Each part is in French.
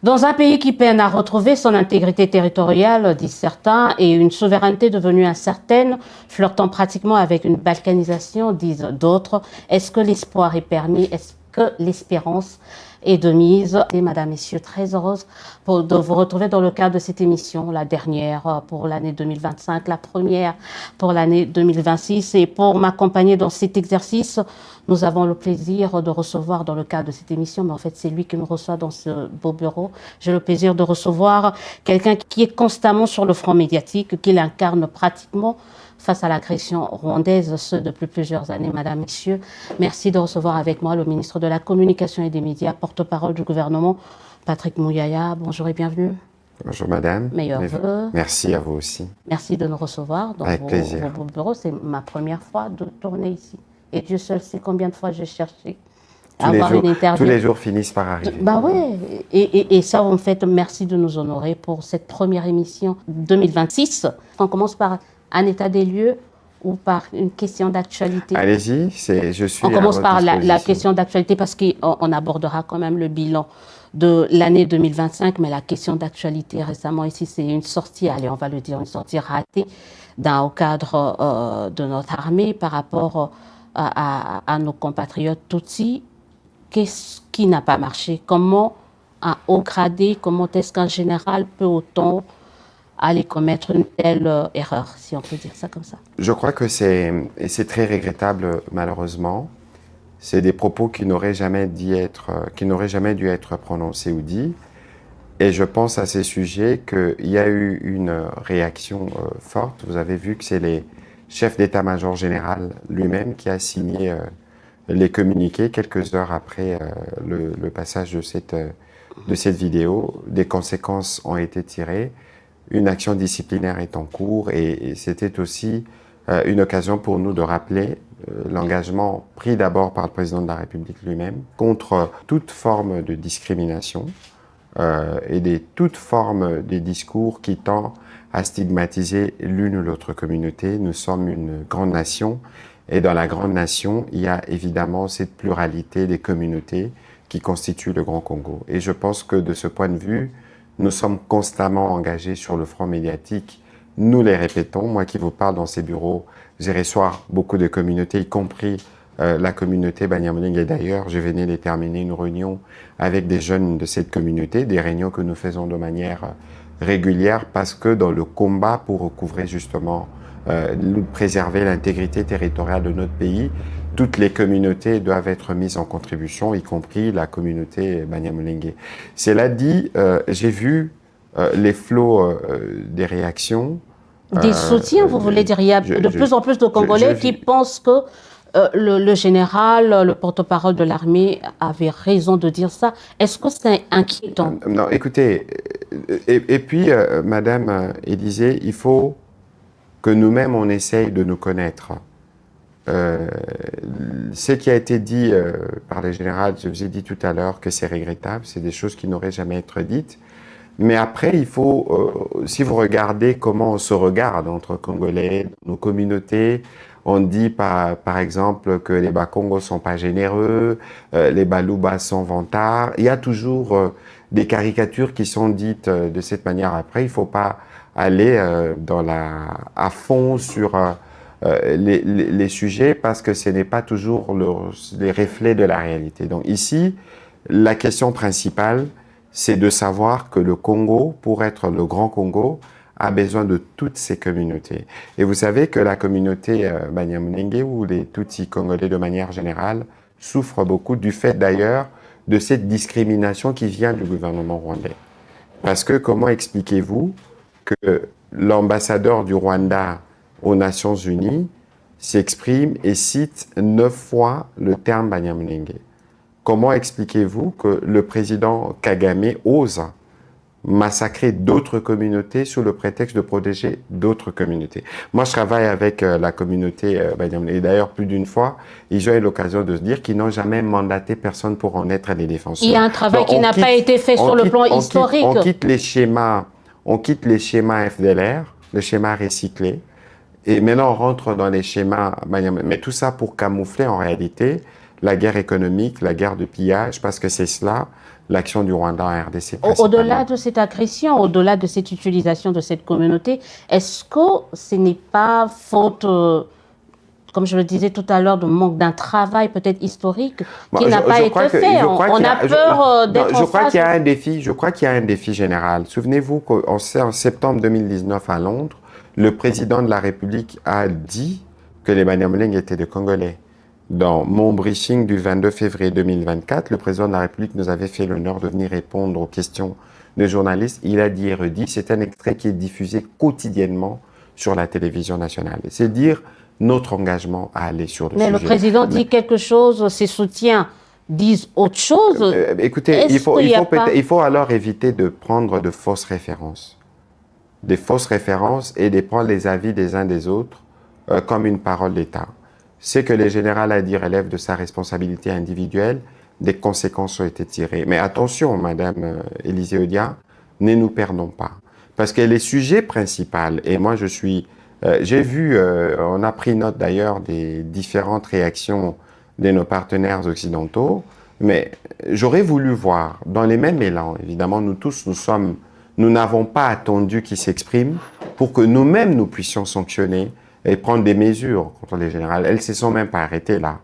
Dans un pays qui peine à retrouver son intégrité territoriale, disent certains, et une souveraineté devenue incertaine, flirtant pratiquement avec une balkanisation, disent d'autres, est-ce que l'espoir est permis? Est-ce que l'espérance est de mise? Et Madame, Messieurs, très heureuse de vous retrouver dans le cadre de cette émission, la dernière pour l'année 2025, la première pour l'année 2026. Et pour m'accompagner dans cet exercice, nous avons le plaisir de recevoir dans le cadre de cette émission, mais en fait c'est lui qui nous reçoit dans ce beau bureau. J'ai le plaisir de recevoir quelqu'un qui est constamment sur le front médiatique, qui l'incarne pratiquement face à l'agression rwandaise, ce depuis plusieurs années. Madame, Messieurs, merci de recevoir avec moi le ministre de la Communication et des Médias, porte-parole du gouvernement, Patrick Muyaya. Bonjour et bienvenue. Bonjour madame. Meilleurs vœux. Merci à vous aussi. Merci de nous recevoir dans vos bureaux. C'est ma première fois de tourner ici. Et Dieu seul sait combien de fois j'ai cherché à avoir une interview. Tous les jours finissent par arriver. Bah ouais. Et ça, en fait, merci de nous honorer pour cette première émission 2026. On commence par un état des lieux ou par une question d'actualité? Allez-y, je suis On commence par la question d'actualité parce qu'on abordera quand même le bilan de l'année 2025, mais la question d'actualité récemment ici, c'est une sortie, allez, on va le dire, une sortie ratée au cadre de notre armée par rapport à nos compatriotes Tutsis. Qu'est-ce qui n'a pas marché? Comment un haut gradé, comment est-ce qu'un général peut autant aller commettre une telle erreur, si on peut dire ça comme ça? Je crois que c'est très regrettable, malheureusement. C'est des propos qui n'auraient jamais dû être prononcés ou dits. Et je pense à ces sujets qu'il y a eu une réaction forte. Vous avez vu que c'est le chef d'état-major général lui-même qui a signé les communiqués quelques heures après le passage de cette vidéo. Des conséquences ont été tirées. Une action disciplinaire est en cours et c'était aussi une occasion pour nous de rappeler l'engagement pris d'abord par le président de la République lui-même contre toute forme de discrimination et toute forme de discours qui tend à stigmatiser l'une ou l'autre communauté. Nous sommes une grande nation et dans la grande nation, il y a évidemment cette pluralité des communautés qui constituent le Grand Congo. Et je pense que de ce point de vue, nous sommes constamment engagés sur le front médiatique. Nous les répétons. Moi qui vous parle dans ces bureaux, j'ai reçu beaucoup de communautés, y compris la communauté Banyamulenge. Et d'ailleurs, je venais de terminer une réunion avec des jeunes de cette communauté, des réunions que nous faisons de manière régulière parce que dans le combat pour recouvrer justement, préserver l'intégrité territoriale de notre pays, toutes les communautés doivent être mises en contribution, y compris la communauté Banyamulenge. Cela dit, j'ai vu les flots des réactions. Des soutiens, vous voulez dire? Il y a de plus en plus de Congolais qui pensent que le général, le porte-parole de l'armée avait raison de dire ça. Est-ce que c'est inquiétant? Non, écoutez, et puis, Madame Élysée, il faut que nous-mêmes, on essaye de nous connaître. Ce qui a été dit par le général, je vous ai dit tout à l'heure que c'est regrettable, c'est des choses qui n'auraient jamais été dites. Mais après, il faut, si vous regardez comment on se regarde entre Congolais, nos communautés, on dit par exemple que les Bakongos sont pas généreux, les Baluba sont vantards. Il y a toujours des caricatures qui sont dites de cette manière. Après, il faut pas aller à fond sur les sujets parce que ce n'est pas toujours les reflets de la réalité. Donc ici, la question principale, c'est de savoir que le Congo, pour être le grand Congo, a besoin de toutes ces communautés. Et vous savez que la communauté Banyamulenge ou les Tutsis congolais de manière générale souffrent beaucoup du fait d'ailleurs de cette discrimination qui vient du gouvernement rwandais. Parce que comment expliquez-vous que l'ambassadeur du Rwanda aux Nations Unies s'exprime et cite 9 fois le terme Banyamulenge? Comment expliquez-vous que le président Kagame ose massacrer d'autres communautés sous le prétexte de protéger d'autres communautés? Moi, je travaille avec la communauté Banyamulenge. Et d'ailleurs, plus d'une fois, ils ont eu l'occasion de se dire qu'ils n'ont jamais mandaté personne pour en être les défenseurs. Il y a un travail qui n'a pas été fait sur le plan historique. On quitte les schémas FDLR, le schéma recyclé, et maintenant on rentre dans les schémas, mais tout ça pour camoufler en réalité la guerre économique, la guerre de pillage, parce que c'est cela l'action du Rwanda en RDC. Au-delà de cette agression, au-delà de cette utilisation de cette communauté, est-ce que ce n'est pas faute, comme je le disais tout à l'heure, de manque d'un travail peut-être historique qui n'a pas été fait? On a peur d'être en face. Je crois qu'il y a un défi. Je crois qu'il y a un défi général. Souvenez-vous qu'en septembre 2019 à Londres, le président de la République a dit que les Banyamulenge étaient des Congolais. Dans mon briefing du 22 février 2024, le président de la République nous avait fait l'honneur de venir répondre aux questions des journalistes. Il a dit et redit, c'est un extrait qui est diffusé quotidiennement sur la télévision nationale. C'est dire notre engagement à aller sur le sujet. Mais le président dit quelque chose, ses soutiens disent autre chose. Écoutez, il faut alors éviter de prendre de fausses références. Des fausses références et de prendre les avis des uns des autres comme une parole d'État. Ce que le général a dit relève de sa responsabilité individuelle, des conséquences ont été tirées. Mais attention, Madame Élisée Odia, ne nous perdons pas. Parce que les sujets principaux, et moi j'ai vu, on a pris note d'ailleurs des différentes réactions de nos partenaires occidentaux, mais j'aurais voulu voir, dans les mêmes élans, évidemment, nous n'avons pas attendu qu'ils s'expriment pour que nous-mêmes nous puissions sanctionner et prendre des mesures contre les générales. Elles ne se sont même pas arrêtées là.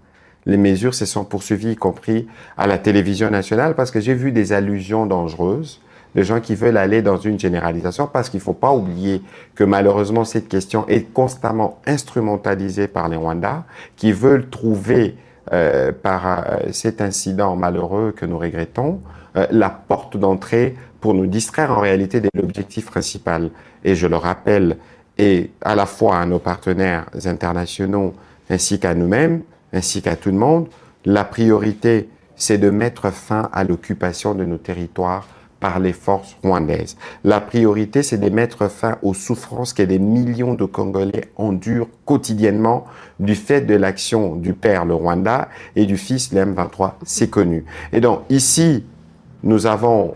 Les mesures se sont poursuivies, y compris à la télévision nationale, parce que j'ai vu des allusions dangereuses, de gens qui veulent aller dans une généralisation, parce qu'il ne faut pas oublier que malheureusement cette question est constamment instrumentalisée par les Rwandais, qui veulent trouver par cet incident malheureux que nous regrettons, la porte d'entrée pour nous distraire en réalité de l'objectif principal. Et je le rappelle, et à la fois à nos partenaires internationaux ainsi qu'à nous-mêmes, ainsi qu'à tout le monde, la priorité, c'est de mettre fin à l'occupation de nos territoires par les forces rwandaises. La priorité, c'est de mettre fin aux souffrances que des millions de Congolais endurent quotidiennement du fait de l'action du père, le Rwanda, et du fils, le M23, c'est connu. Et donc, ici, nous avons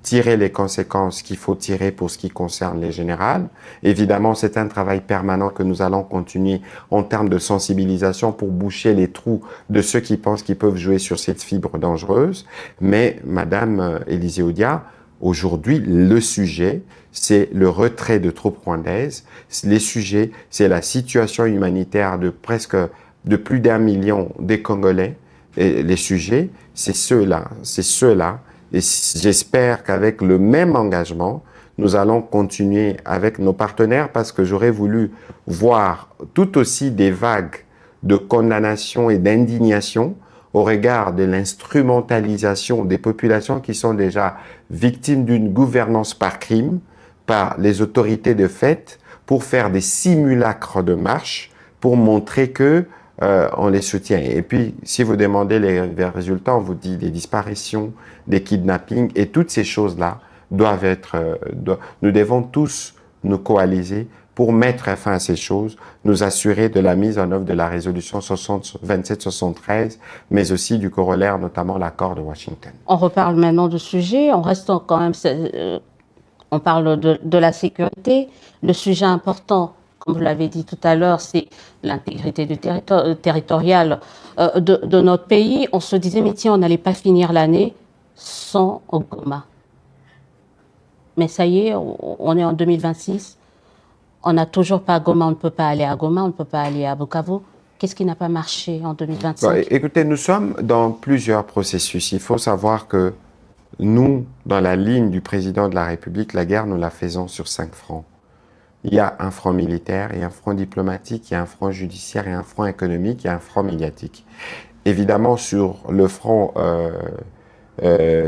tirer les conséquences qu'il faut tirer pour ce qui concerne les générales. Évidemment, c'est un travail permanent que nous allons continuer en termes de sensibilisation pour boucher les trous de ceux qui pensent qu'ils peuvent jouer sur cette fibre dangereuse. Mais, Madame Élisée Odia, aujourd'hui, le sujet, c'est le retrait de troupes rwandaises. Les sujets, c'est la situation humanitaire de plus d'1 million des Congolais. Et les sujets, c'est ceux-là. Et j'espère qu'avec le même engagement, nous allons continuer avec nos partenaires parce que j'aurais voulu voir tout aussi des vagues de condamnation et d'indignation au regard de l'instrumentalisation des populations qui sont déjà victimes d'une gouvernance par crime, par les autorités de fait, pour faire des simulacres de marche, pour montrer que on les soutient. Et puis, si vous demandez les résultats, on vous dit des disparitions, des kidnappings, et toutes ces choses-là doivent être... nous devons tous nous coaliser pour mettre fin à ces choses, nous assurer de la mise en œuvre de la résolution 2773, mais aussi du corollaire, notamment l'accord de Washington. On reparle maintenant du sujet, on reste quand même... on parle de la sécurité. Le sujet important, comme vous l'avez dit tout à l'heure, c'est l'intégrité du territoriale de notre pays. On se disait, mais tiens, on n'allait pas finir l'année sans Goma. Mais ça y est, on est en 2026. On n'a toujours pas Goma, on ne peut pas aller à Goma, on ne peut pas aller à Bukavu. Qu'est-ce qui n'a pas marché en 2025? Bon, écoutez, nous sommes dans plusieurs processus. Il faut savoir que nous, dans la ligne du président de la République, la guerre, nous la faisons sur 5 fronts. Il y a un front militaire, il y a un front diplomatique, il y a un front judiciaire, il y a un front économique, il y a un front médiatique. Évidemment, sur le front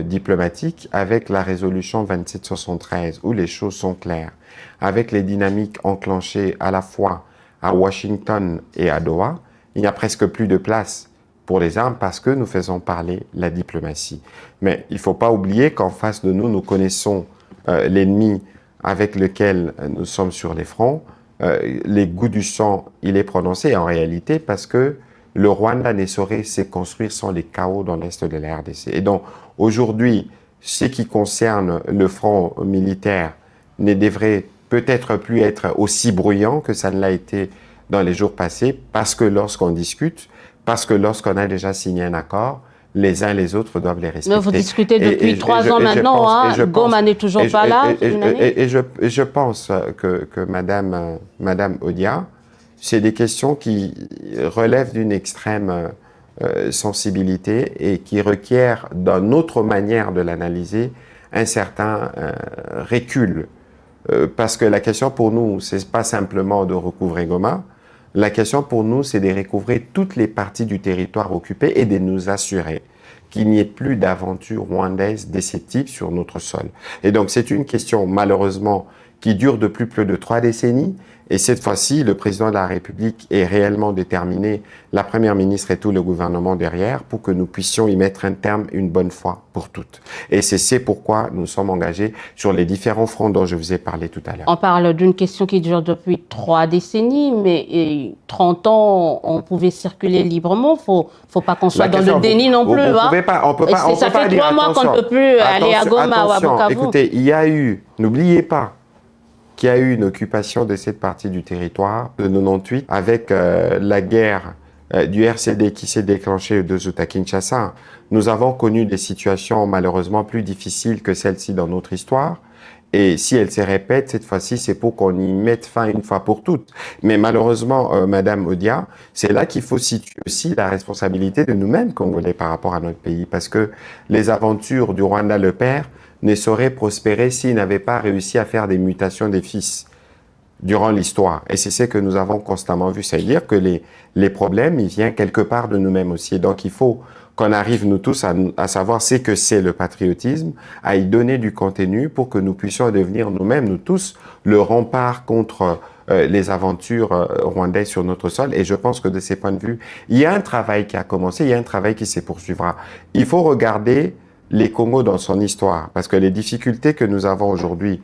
diplomatique, avec la résolution 2773, où les choses sont claires, avec les dynamiques enclenchées à la fois à Washington et à Doha, il n'y a presque plus de place pour les armes parce que nous faisons parler la diplomatie. Mais il ne faut pas oublier qu'en face de nous, nous connaissons l'ennemi avec lequel nous sommes sur les fronts. Les goûts du sang, il est prononcé en réalité parce que le Rwanda ne saurait se construire sans les chaos dans l'est de la RDC. Et donc, aujourd'hui, ce qui concerne le front militaire ne devrait peut-être plus être aussi bruyant que ça ne l'a été dans les jours passés, parce que lorsqu'on discute, parce que lorsqu'on a déjà signé un accord, les uns les autres doivent les respecter. Mais vous discutez depuis 3 ans maintenant, hein, Goma n'est toujours pas là. Et je pense que Madame Odia, c'est des questions qui relèvent d'une extrême sensibilité et qui requièrent, d'une autre manière de l'analyser, un certain recul. Parce que la question pour nous, c'est pas simplement de recouvrer Goma. La question pour nous, c'est de recouvrer toutes les parties du territoire occupé et de nous assurer qu'il n'y ait plus d'aventures rwandaises de ce type sur notre sol. Et donc, c'est une question, malheureusement, qui dure depuis plus de 3 décennies. Et cette fois-ci, le président de la République est réellement déterminé, la première ministre et tout le gouvernement derrière, pour que nous puissions y mettre un terme une bonne fois pour toutes. Et c'est pourquoi nous sommes engagés sur les différents fronts dont je vous ai parlé tout à l'heure. On parle d'une question qui dure depuis 3 décennies, mais 30 ans, on pouvait circuler librement. Faut pas qu'on soit dans le déni non plus. On peut pas ça fait 3 mois qu'on ne peut plus aller à Goma ou à Bukavu. Écoutez, il y a eu, n'oubliez pas, qu'il y a eu une occupation de cette partie du territoire de 98 avec la guerre du RCD qui s'est déclenchée de Zuta Kinshasa. Nous avons connu des situations malheureusement plus difficiles que celle-ci dans notre histoire. Et si elle se répète, cette fois-ci, c'est pour qu'on y mette fin une fois pour toutes. Mais malheureusement, Madame Odia, c'est là qu'il faut situer aussi la responsabilité de nous-mêmes, Congolais, par rapport à notre pays. Parce que les aventures du Rwanda le père ne sauraient prospérer s'il n'avait pas réussi à faire des mutations des fils durant l'histoire. Et c'est ce que nous avons constamment vu. C'est-à-dire que les problèmes, ils viennent quelque part de nous-mêmes aussi. Et donc, il faut qu'on arrive, nous tous, à savoir ce que c'est le patriotisme, à y donner du contenu pour que nous puissions devenir nous-mêmes, nous tous, le rempart contre les aventures rwandaises sur notre sol. Et je pense que de ces points de vue, il y a un travail qui a commencé, il y a un travail qui se poursuivra. Il faut regarder les Congos dans son histoire, parce que les difficultés que nous avons aujourd'hui,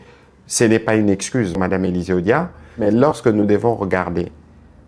ce n'est pas une excuse, Madame Élisée Odia, mais lorsque nous devons regarder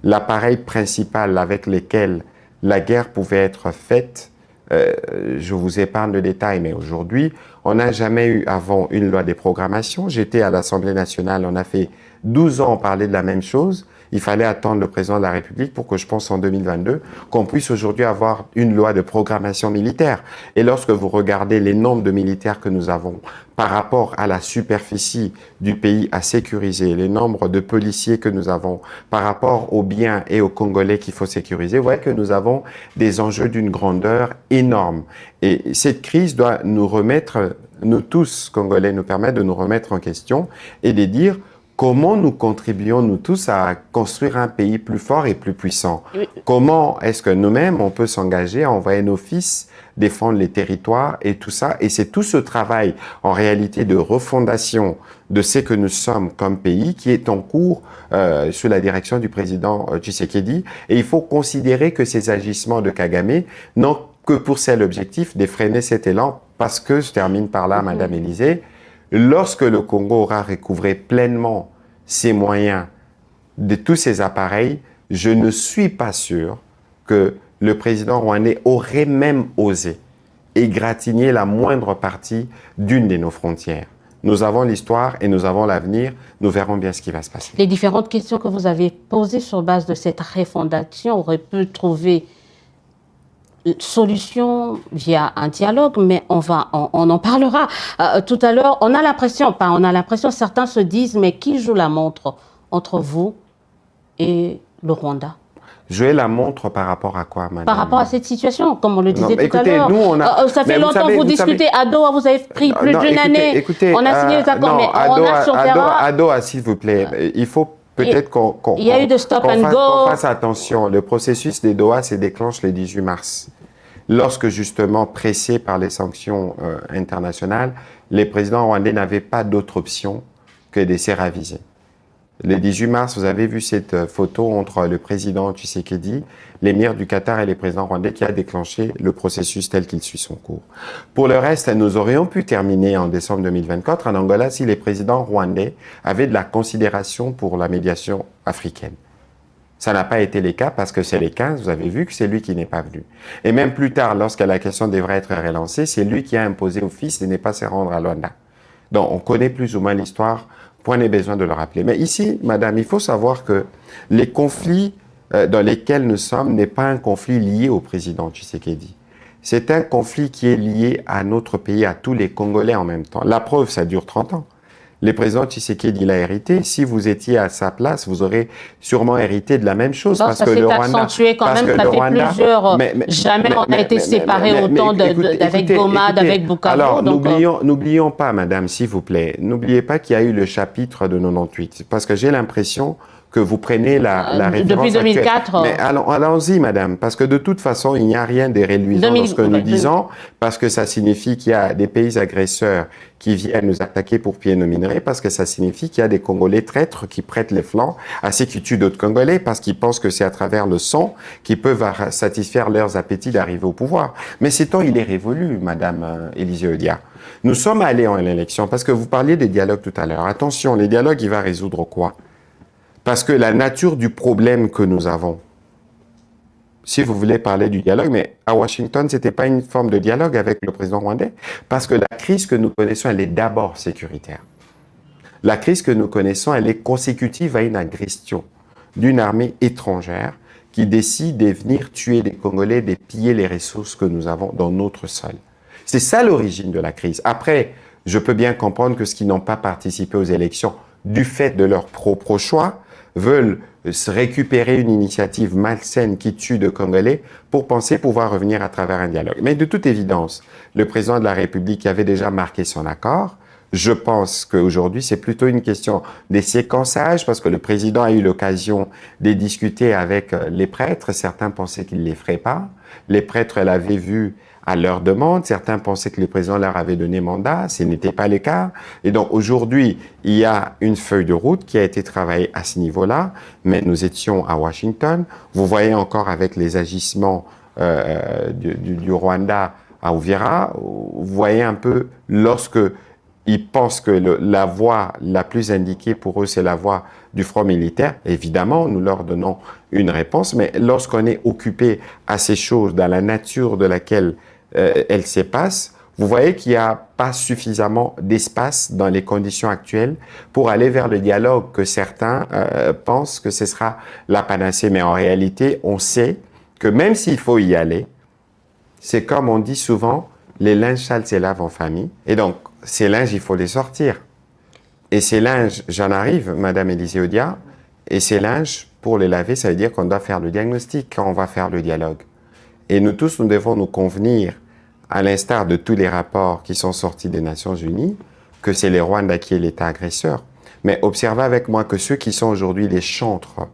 l'appareil principal avec lequel la guerre pouvait être faite, je vous épargne le détail, mais aujourd'hui, on n'a jamais eu avant une loi de programmation. J'étais à l'Assemblée nationale, on a fait 12 ans, on parlait de la même chose. Il fallait attendre le président de la République pour que je pense en 2022 qu'on puisse aujourd'hui avoir une loi de programmation militaire. Et lorsque vous regardez les nombres de militaires que nous avons par rapport à la superficie du pays à sécuriser, les nombres de policiers que nous avons par rapport aux biens et aux Congolais qu'il faut sécuriser, vous voyez que nous avons des enjeux d'une grandeur énorme. Et cette crise doit nous remettre, nous tous, Congolais, nous permettre de nous remettre en question et de dire comment nous contribuons, nous tous, à construire un pays plus fort et plus puissant? Comment est-ce que nous-mêmes, on peut s'engager à envoyer nos fils défendre les territoires et tout ça? Et c'est tout ce travail, en réalité, de refondation de ce que nous sommes comme pays qui est en cours sous la direction du président Tshisekedi. Et il faut considérer que ces agissements de Kagame n'ont que pour seul objectif de freiner cet élan, parce que, je termine par là, Madame Élisée, lorsque le Congo aura recouvré pleinement ses moyens de tous ces appareils, je ne suis pas sûr que le président rwandais aurait même osé égratigner la moindre partie d'une de nos frontières. Nous avons l'histoire et nous avons l'avenir. Nous verrons bien ce qui va se passer. Les différentes questions que vous avez posées sur base de cette refondation auraient pu trouver solution via un dialogue, mais on en parlera tout à l'heure. On a l'impression, certains se disent, mais qui joue la montre entre vous et le Rwanda? Jouer la montre par rapport à quoi, madame? Par rapport à cette situation, comme on le disait tout à l'heure. Nous, ça fait longtemps que vous discutez. À Doha, vous avez pris plus d'une année. On a signé les accords, mais on a sur terrain. À Doha, s'il vous plaît, il faut peut-être qu'on fasse attention. Le processus des Doha se déclenche le 18 mars. Lorsque, justement, pressés par les sanctions internationales, les présidents rwandais n'avaient pas d'autre option que de se raviser. Le 18 mars, vous avez vu cette photo entre le président Tshisekedi, l'émir du Qatar et les présidents rwandais qui a déclenché le processus tel qu'il suit son cours. Pour le reste, nous aurions pu terminer en décembre 2024 en Angola si les présidents rwandais avaient de la considération pour la médiation africaine. Ça n'a pas été le cas parce que c'est les 15, vous avez vu que c'est lui qui n'est pas venu. Et même plus tard, lorsque la question devrait être relancée, c'est lui qui a imposé au fils de ne pas se rendre à Luanda. Donc, on connaît plus ou moins l'histoire, point n'est besoin de le rappeler. Mais ici, madame, il faut savoir que les conflits dans lesquels nous sommes n'est pas un conflit lié au président Tshisekedi. C'est un conflit qui est lié à notre pays, à tous les Congolais en même temps. La preuve, ça dure 30 ans. Le président Tshisekedi l'a hérité. Si vous étiez à sa place, vous aurez sûrement hérité de la même chose. Donc, ça s'est accentué quand même. Ça fait plusieurs... Jamais on a été séparés autant avec Goma, d'avec Bukavu. Alors, n'oublions pas, madame, s'il vous plaît, n'oubliez pas qu'il y a eu le chapitre de 98. Parce que j'ai l'impression que vous prenez la référence depuis 2004. Mais allons-y, madame, parce que de toute façon, il n'y a rien de réluisant dans ce que nous disons, parce que ça signifie qu'il y a des pays agresseurs qui viennent nous attaquer pour piller nos minerais, parce que ça signifie qu'il y a des Congolais traîtres qui prêtent les flancs à ceux qui tuent d'autres Congolais, parce qu'ils pensent que c'est à travers le sang qu'ils peuvent satisfaire leurs appétits d'arriver au pouvoir. Mais ce temps, il est révolu, madame Élisée Odia. Nous sommes allés en élection, parce que vous parliez des dialogues tout à l'heure. Attention, les dialogues, il va résoudre quoi? Parce que la nature du problème que nous avons, si vous voulez parler du dialogue, mais à Washington, ce n'était pas une forme de dialogue avec le président rwandais, parce que la crise que nous connaissons, elle est d'abord sécuritaire. La crise que nous connaissons, elle est consécutive à une agression d'une armée étrangère qui décide de venir tuer des Congolais, de piller les ressources que nous avons dans notre sol. C'est ça l'origine de la crise. Après, je peux bien comprendre que ceux qui n'ont pas participé aux élections, du fait de leur propre choix, veulent se récupérer une initiative malsaine qui tue de Congolais pour penser pouvoir revenir à travers un dialogue. Mais de toute évidence, le président de la République avait déjà marqué son accord. Je pense qu'aujourd'hui, c'est plutôt une question des séquençages, parce que le président a eu l'occasion de discuter avec les prêtres. Certains pensaient qu'il ne les ferait pas. Les prêtres l'avaient vu à leur demande. Certains pensaient que le président leur avait donné mandat. Ce n'était pas le cas. Et donc, aujourd'hui, il y a une feuille de route qui a été travaillée à ce niveau-là. Mais nous étions à Washington. Vous voyez encore avec les agissements du Rwanda à Uvira, vous voyez un peu lorsque ils pensent que la voie la plus indiquée pour eux, c'est la voie du front militaire. Évidemment, nous leur donnons une réponse, mais lorsqu'on est occupé à ces choses, dans la nature de laquelle elles se passent, vous voyez qu'il n'y a pas suffisamment d'espace dans les conditions actuelles pour aller vers le dialogue que certains pensent que ce sera la panacée. Mais en réalité, on sait que même s'il faut y aller, c'est comme on dit souvent, les linges sales se lavent en famille. Et donc, ces linges, il faut les sortir. Et ces linges, j'en arrive, Madame Élisée Odia, et ces linges, pour les laver, ça veut dire qu'on doit faire le diagnostic quand on va faire le dialogue. Et nous tous, nous devons nous convenir, à l'instar de tous les rapports qui sont sortis des Nations Unies, que c'est le Rwanda qui est l'État agresseur. Mais observez avec moi que ceux qui sont aujourd'hui les chantres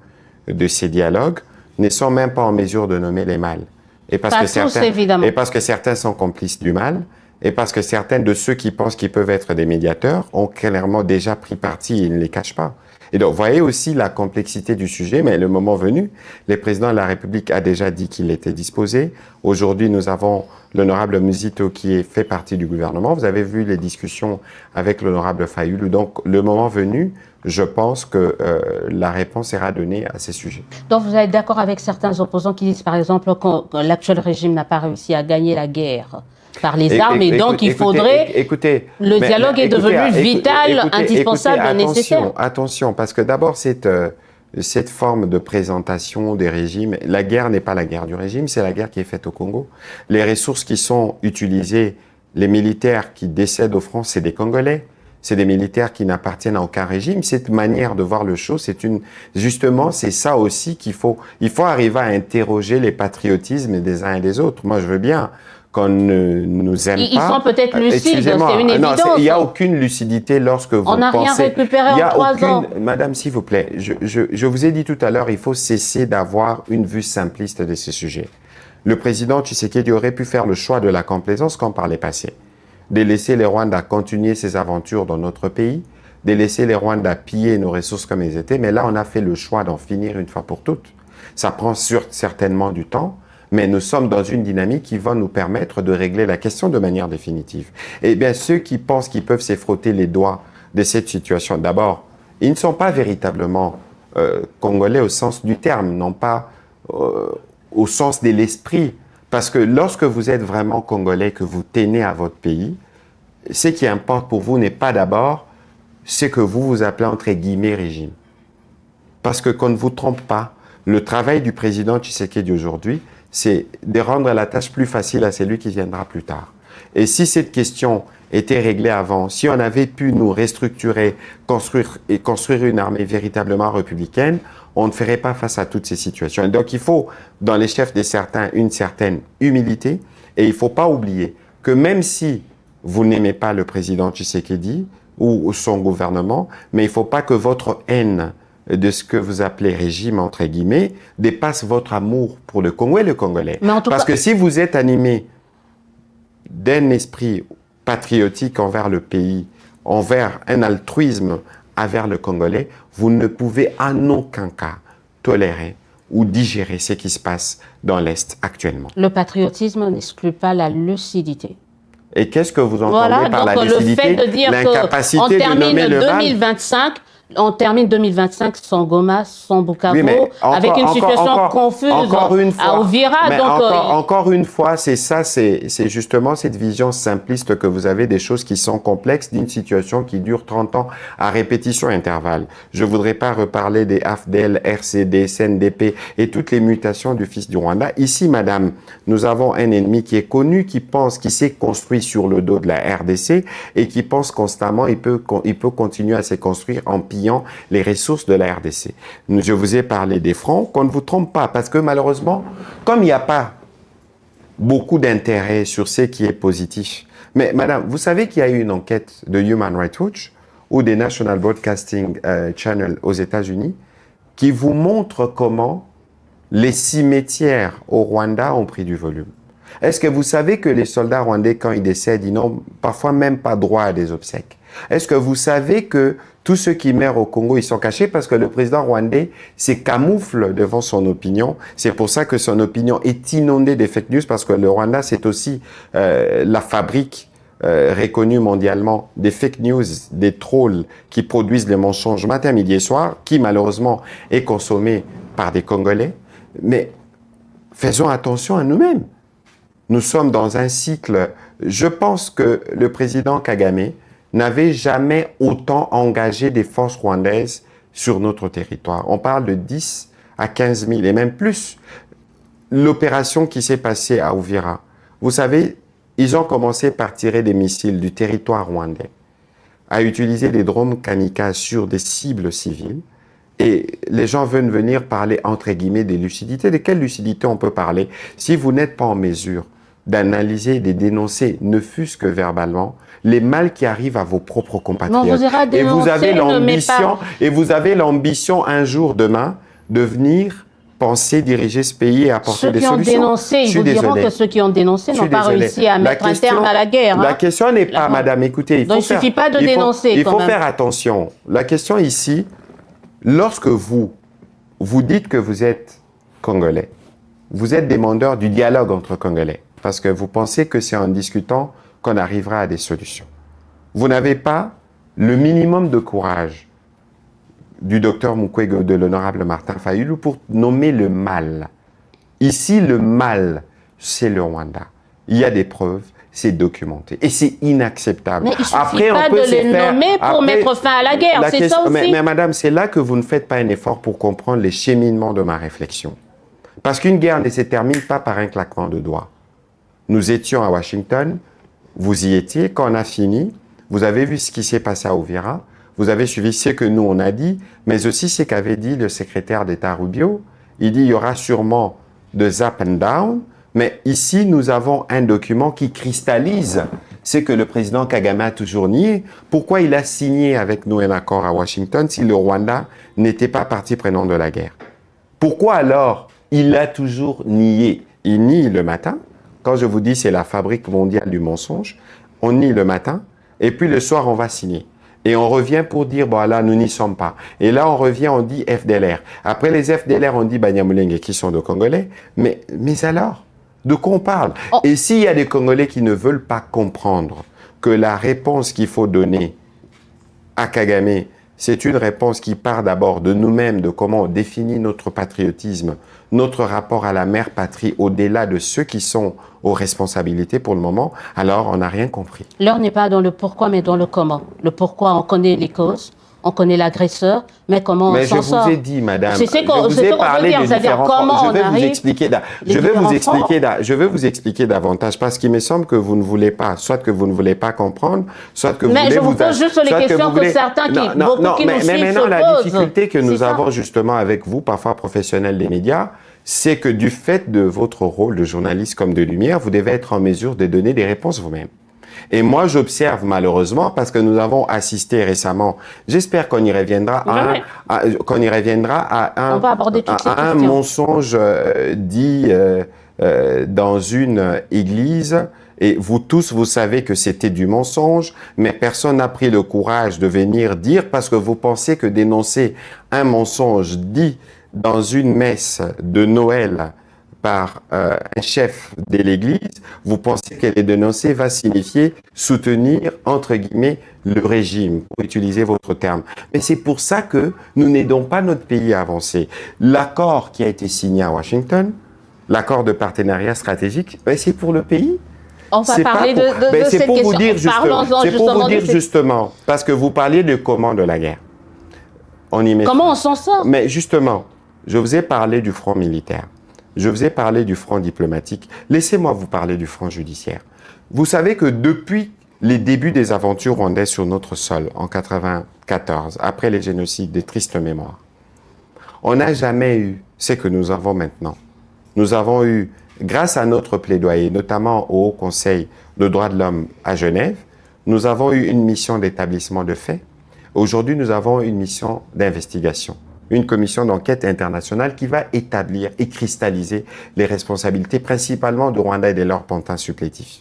de ces dialogues ne sont même pas en mesure de nommer les mâles. Et parce, et parce que certains sont complices du mal, et parce que certains de ceux qui pensent qu'ils peuvent être des médiateurs ont clairement déjà pris parti et ils ne les cachent pas. Et donc, vous voyez aussi la complexité du sujet, mais le moment venu, le président de la République a déjà dit qu'il était disposé. Aujourd'hui, nous avons l'honorable Muzito qui fait partie du gouvernement. Vous avez vu les discussions avec l'honorable Fayulu. Donc, le moment venu, je pense que la réponse sera donnée à ces sujets. Donc, vous êtes d'accord avec certains opposants qui disent, par exemple, que l'actuel régime n'a pas réussi à gagner la guerre par les armes, et donc il faudrait... le dialogue est devenu vital, indispensable, nécessaire. Attention, parce que d'abord, cette forme de présentation des régimes, la guerre n'est pas la guerre du régime, c'est la guerre qui est faite au Congo. Les ressources qui sont utilisées, les militaires qui décèdent au front, c'est des Congolais. C'est des militaires qui n'appartiennent à aucun régime. Cette manière de voir le show, justement, c'est ça aussi il faut arriver à interroger les patriotismes des uns et des autres. Moi, je veux bien qu'on ne nous aime pas. Ils sont peut-être lucides, c'est une évidence. Non, il n'y a aucune lucidité lorsque vous pensez... On n'a rien récupéré en 3 ans. Madame, s'il vous plaît, je vous ai dit tout à l'heure, il faut cesser d'avoir une vue simpliste de ces sujets. Le président Tshisekedi aurait pu faire le choix de la complaisance comme par les passés, de laisser les Rwandais continuer ses aventures dans notre pays, de laisser les Rwandais piller nos ressources comme ils étaient, mais là, on a fait le choix d'en finir une fois pour toutes. Ça prend certainement du temps, mais nous sommes dans une dynamique qui va nous permettre de régler la question de manière définitive. Eh bien, ceux qui pensent qu'ils peuvent se frotter les doigts de cette situation, d'abord, ils ne sont pas véritablement congolais au sens du terme, non pas au sens de l'esprit. Parce que lorsque vous êtes vraiment congolais, que vous tenez à votre pays, ce qui importe pour vous n'est pas d'abord ce que vous appelez entre guillemets régime. Parce que qu'on ne vous trompe pas, le travail du président Tshisekedi aujourd'hui, c'est de rendre la tâche plus facile à celui qui viendra plus tard. Et si cette question était réglée avant, si on avait pu nous restructurer, construire une armée véritablement républicaine, on ne ferait pas face à toutes ces situations. Et donc il faut, dans les chefs de certains, une certaine humilité, et il ne faut pas oublier que même si vous n'aimez pas le président Tshisekedi ou son gouvernement, mais il ne faut pas que votre haine de ce que vous appelez régime, entre guillemets, dépasse votre amour pour le Congo et le Congolais. Parce que si vous êtes animé d'un esprit patriotique envers le pays, envers un altruisme envers le Congolais, vous ne pouvez en aucun cas tolérer ou digérer ce qui se passe dans l'Est actuellement. Le patriotisme n'exclut pas la lucidité. Et qu'est-ce que vous entendez par la lucidité? Le fait de dire qu'on termine 2025, on termine 2025 sans Goma, sans Bukavu, oui, avec une situation confuse à Uvira. Encore une fois, c'est ça, c'est justement cette vision simpliste que vous avez des choses qui sont complexes, d'une situation qui dure 30 ans à répétition intervalle. Je ne voudrais pas reparler des AFDL, RCD, CNDP et toutes les mutations du fils du Rwanda. Ici, madame, nous avons un ennemi qui est connu, qui pense, qui s'est construit sur le dos de la RDC et qui pense constamment il peut continuer à se construire en pillant les ressources de la RDC. Je vous ai parlé des francs, qu'on ne vous trompe pas, parce que malheureusement, comme il n'y a pas beaucoup d'intérêt sur ce qui est positif, mais madame, vous savez qu'il y a eu une enquête de Human Rights Watch ou des National Broadcasting Channel aux États-Unis qui vous montre comment les cimetières au Rwanda ont pris du volume. Est-ce que vous savez que les soldats rwandais, quand ils décèdent, ils n'ont parfois même pas droit à des obsèques? Est-ce que vous savez que tous ceux qui meurent au Congo, ils sont cachés parce que le président rwandais se camoufle devant son opinion. C'est pour ça que son opinion est inondée de fake news, parce que le Rwanda, c'est aussi la fabrique reconnue mondialement des fake news, des trolls qui produisent les mensonges matin, midi et soir, qui malheureusement est consommé par des Congolais. Mais faisons attention à nous-mêmes. Nous sommes dans un cycle. Je pense que le président Kagame n'avait jamais autant engagé des forces rwandaises sur notre territoire. On parle de 10 à 15 000 et même plus. L'opération qui s'est passée à Uvira, vous savez, ils ont commencé par tirer des missiles du territoire rwandais, à utiliser des drones kamikazes sur des cibles civiles. Et les gens veulent venir parler, entre guillemets, des lucidités. De quelle lucidité on peut parler si vous n'êtes pas en mesure d'analyser, de dénoncer, ne fût-ce que verbalement, les mal qui arrivent à vos propres compatriotes. Et vous avez l'ambition un jour, demain, de venir penser diriger ce pays et apporter des solutions. Ils vous diront que ceux qui ont dénoncé n'ont pas réussi à mettre un terme à la guerre. La question n'est pas, madame, écoutez, il ne suffit pas de dénoncer. Il faut faire attention. La question ici, lorsque vous dites que vous êtes Congolais, vous êtes demandeur du dialogue entre Congolais, parce que vous pensez que c'est en discutant qu'on arrivera à des solutions. Vous n'avez pas le minimum de courage du docteur Mukwege, de l'honorable Martin Fayulu, pour nommer le mal. Ici, le mal, c'est le Rwanda. Il y a des preuves, c'est documenté. Et c'est inacceptable. Mais il ne suffit pas de les nommer pour mettre fin à la guerre, c'est ça aussi. Mais madame, c'est là que vous ne faites pas un effort pour comprendre les cheminements de ma réflexion. Parce qu'une guerre ne se termine pas par un claquement de doigts. Nous étions à Washington, vous y étiez, quand on a fini, vous avez vu ce qui s'est passé à Uvira, vous avez suivi ce que nous on a dit, mais aussi ce qu'avait dit le secrétaire d'État Rubio. Il dit il y aura sûrement des up and down, mais ici nous avons un document qui cristallise ce que le président Kagame a toujours nié. Pourquoi il a signé avec nous un accord à Washington si le Rwanda n'était pas partie prenante de la guerre? Pourquoi alors il a toujours nié? Il nie le matin. Quand je vous dis c'est la fabrique mondiale du mensonge, on nie le matin, et puis le soir on va signer. Et on revient pour dire, bon là, nous n'y sommes pas. Et là, on revient, on dit FDLR. Après les FDLR, on dit Banyamulenge qui sont des Congolais. Mais alors, de quoi on parle? Et s'il y a des Congolais qui ne veulent pas comprendre que la réponse qu'il faut donner à Kagame, c'est une réponse qui part d'abord de nous-mêmes, de comment on définit notre patriotisme, notre rapport à la mère patrie, au-delà de ceux qui sont aux responsabilités pour le moment, alors on n'a rien compris. L'heure n'est pas dans le pourquoi, mais dans le comment. Le pourquoi, on connaît les causes. on connaît l'agresseur, mais comment on s'en sort? Mais je vous ai dit, madame, C'est ce qu'on je vous ai parlé de différents comment fronts. on arrive. Je vais vous expliquer davantage parce qu'il me semble que vous ne voulez pas, soit que vous ne voulez pas comprendre, soit que vous voulez Mais je vous pose juste les questions que certains qui, beaucoup qui nous suivent mais maintenant, se la posent. difficulté que nous avons justement avec vous, parfois professionnels des médias, c'est que du fait de votre rôle de journaliste comme de lumière, vous devez être en mesure de donner des réponses vous-même. Et moi, j'observe malheureusement, parce que nous avons assisté récemment, j'espère qu'on y reviendra, à un mensonge dit dans une église. Et vous tous, vous savez que c'était du mensonge, mais personne n'a pris le courage de venir dire parce que vous pensez que dénoncer un mensonge dit dans une messe de Noël par un chef de l'Église, vous pensez que les dénoncer va signifier soutenir, entre guillemets, le régime, pour utiliser votre terme. Mais c'est pour ça que nous n'aidons pas notre pays à avancer. L'accord qui a été signé à Washington, l'accord de partenariat stratégique, ben c'est pour le pays. On va parler de cette question. C'est pour vous dire justement, parce que vous parliez de comment de la guerre. Comment on s'en sort? Mais justement, je vous ai parlé du front militaire. Je vous ai parlé du front diplomatique. Laissez-moi vous parler du front judiciaire. Vous savez que depuis les débuts des aventures rwandaises sur notre sol, en 1994, après les génocides, des tristes mémoires, on n'a jamais eu ce que nous avons maintenant. Nous avons eu, grâce à notre plaidoyer, notamment au Haut Conseil de droits de l'homme à Genève, nous avons eu une mission d'établissement de faits. Aujourd'hui, nous avons une mission d'investigation. Une commission d'enquête internationale qui va établir et cristalliser les responsabilités principalement du Rwanda et de leurs pantins supplétifs.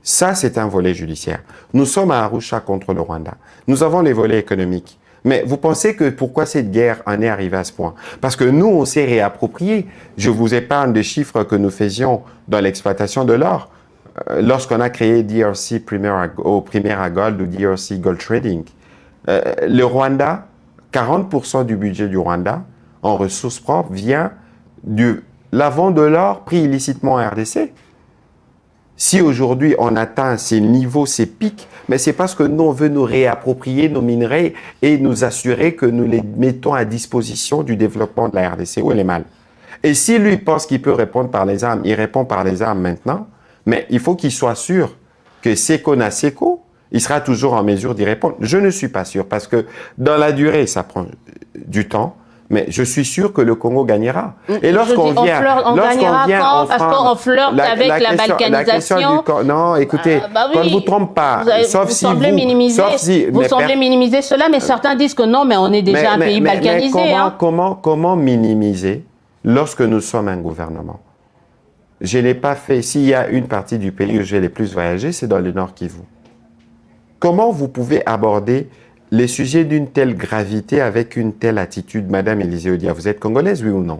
Ça, c'est un volet judiciaire. Nous sommes à Arusha contre le Rwanda. Nous avons les volets économiques. Mais vous pensez que pourquoi cette guerre en est arrivée à ce point? Parce que nous, on s'est réapproprié. Je vous épargne des chiffres que nous faisions dans l'exploitation de l'or. Lorsqu'on a créé DRC Premier Gold ou DRC Gold Trading, le Rwanda, 40% du budget du Rwanda en ressources propres vient de la vente de l'or pris illicitement en RDC. Si aujourd'hui on atteint ces niveaux, ces pics, mais c'est parce que nous on veut nous réapproprier nos minerais et nous assurer que nous les mettons à disposition du développement de la RDC. Où elle est mal. Et si lui pense qu'il peut répondre par les armes, il répond par les armes maintenant, mais il faut qu'il soit sûr que Seko na Seko, il sera toujours en mesure d'y répondre. Je ne suis pas sûr, parce que dans la durée, ça prend du temps, mais je suis sûr que le Congo gagnera. Et lorsqu'on vient... Parce qu'on flirte avec la balkanisation. Non, écoutez, qu'on ne vous trompe pas, sauf si vous semblez minimiser cela, mais certains disent que non, mais on est déjà un pays balkanisé. Comment minimiser lorsque nous sommes un gouvernement? Je n'ai pas fait... S'il y a une partie du pays où j'ai le plus voyagé, c'est dans le Nord Kivu. Comment vous pouvez aborder les sujets d'une telle gravité avec une telle attitude, Madame Élisée Odia? Vous êtes congolaise, oui ou non?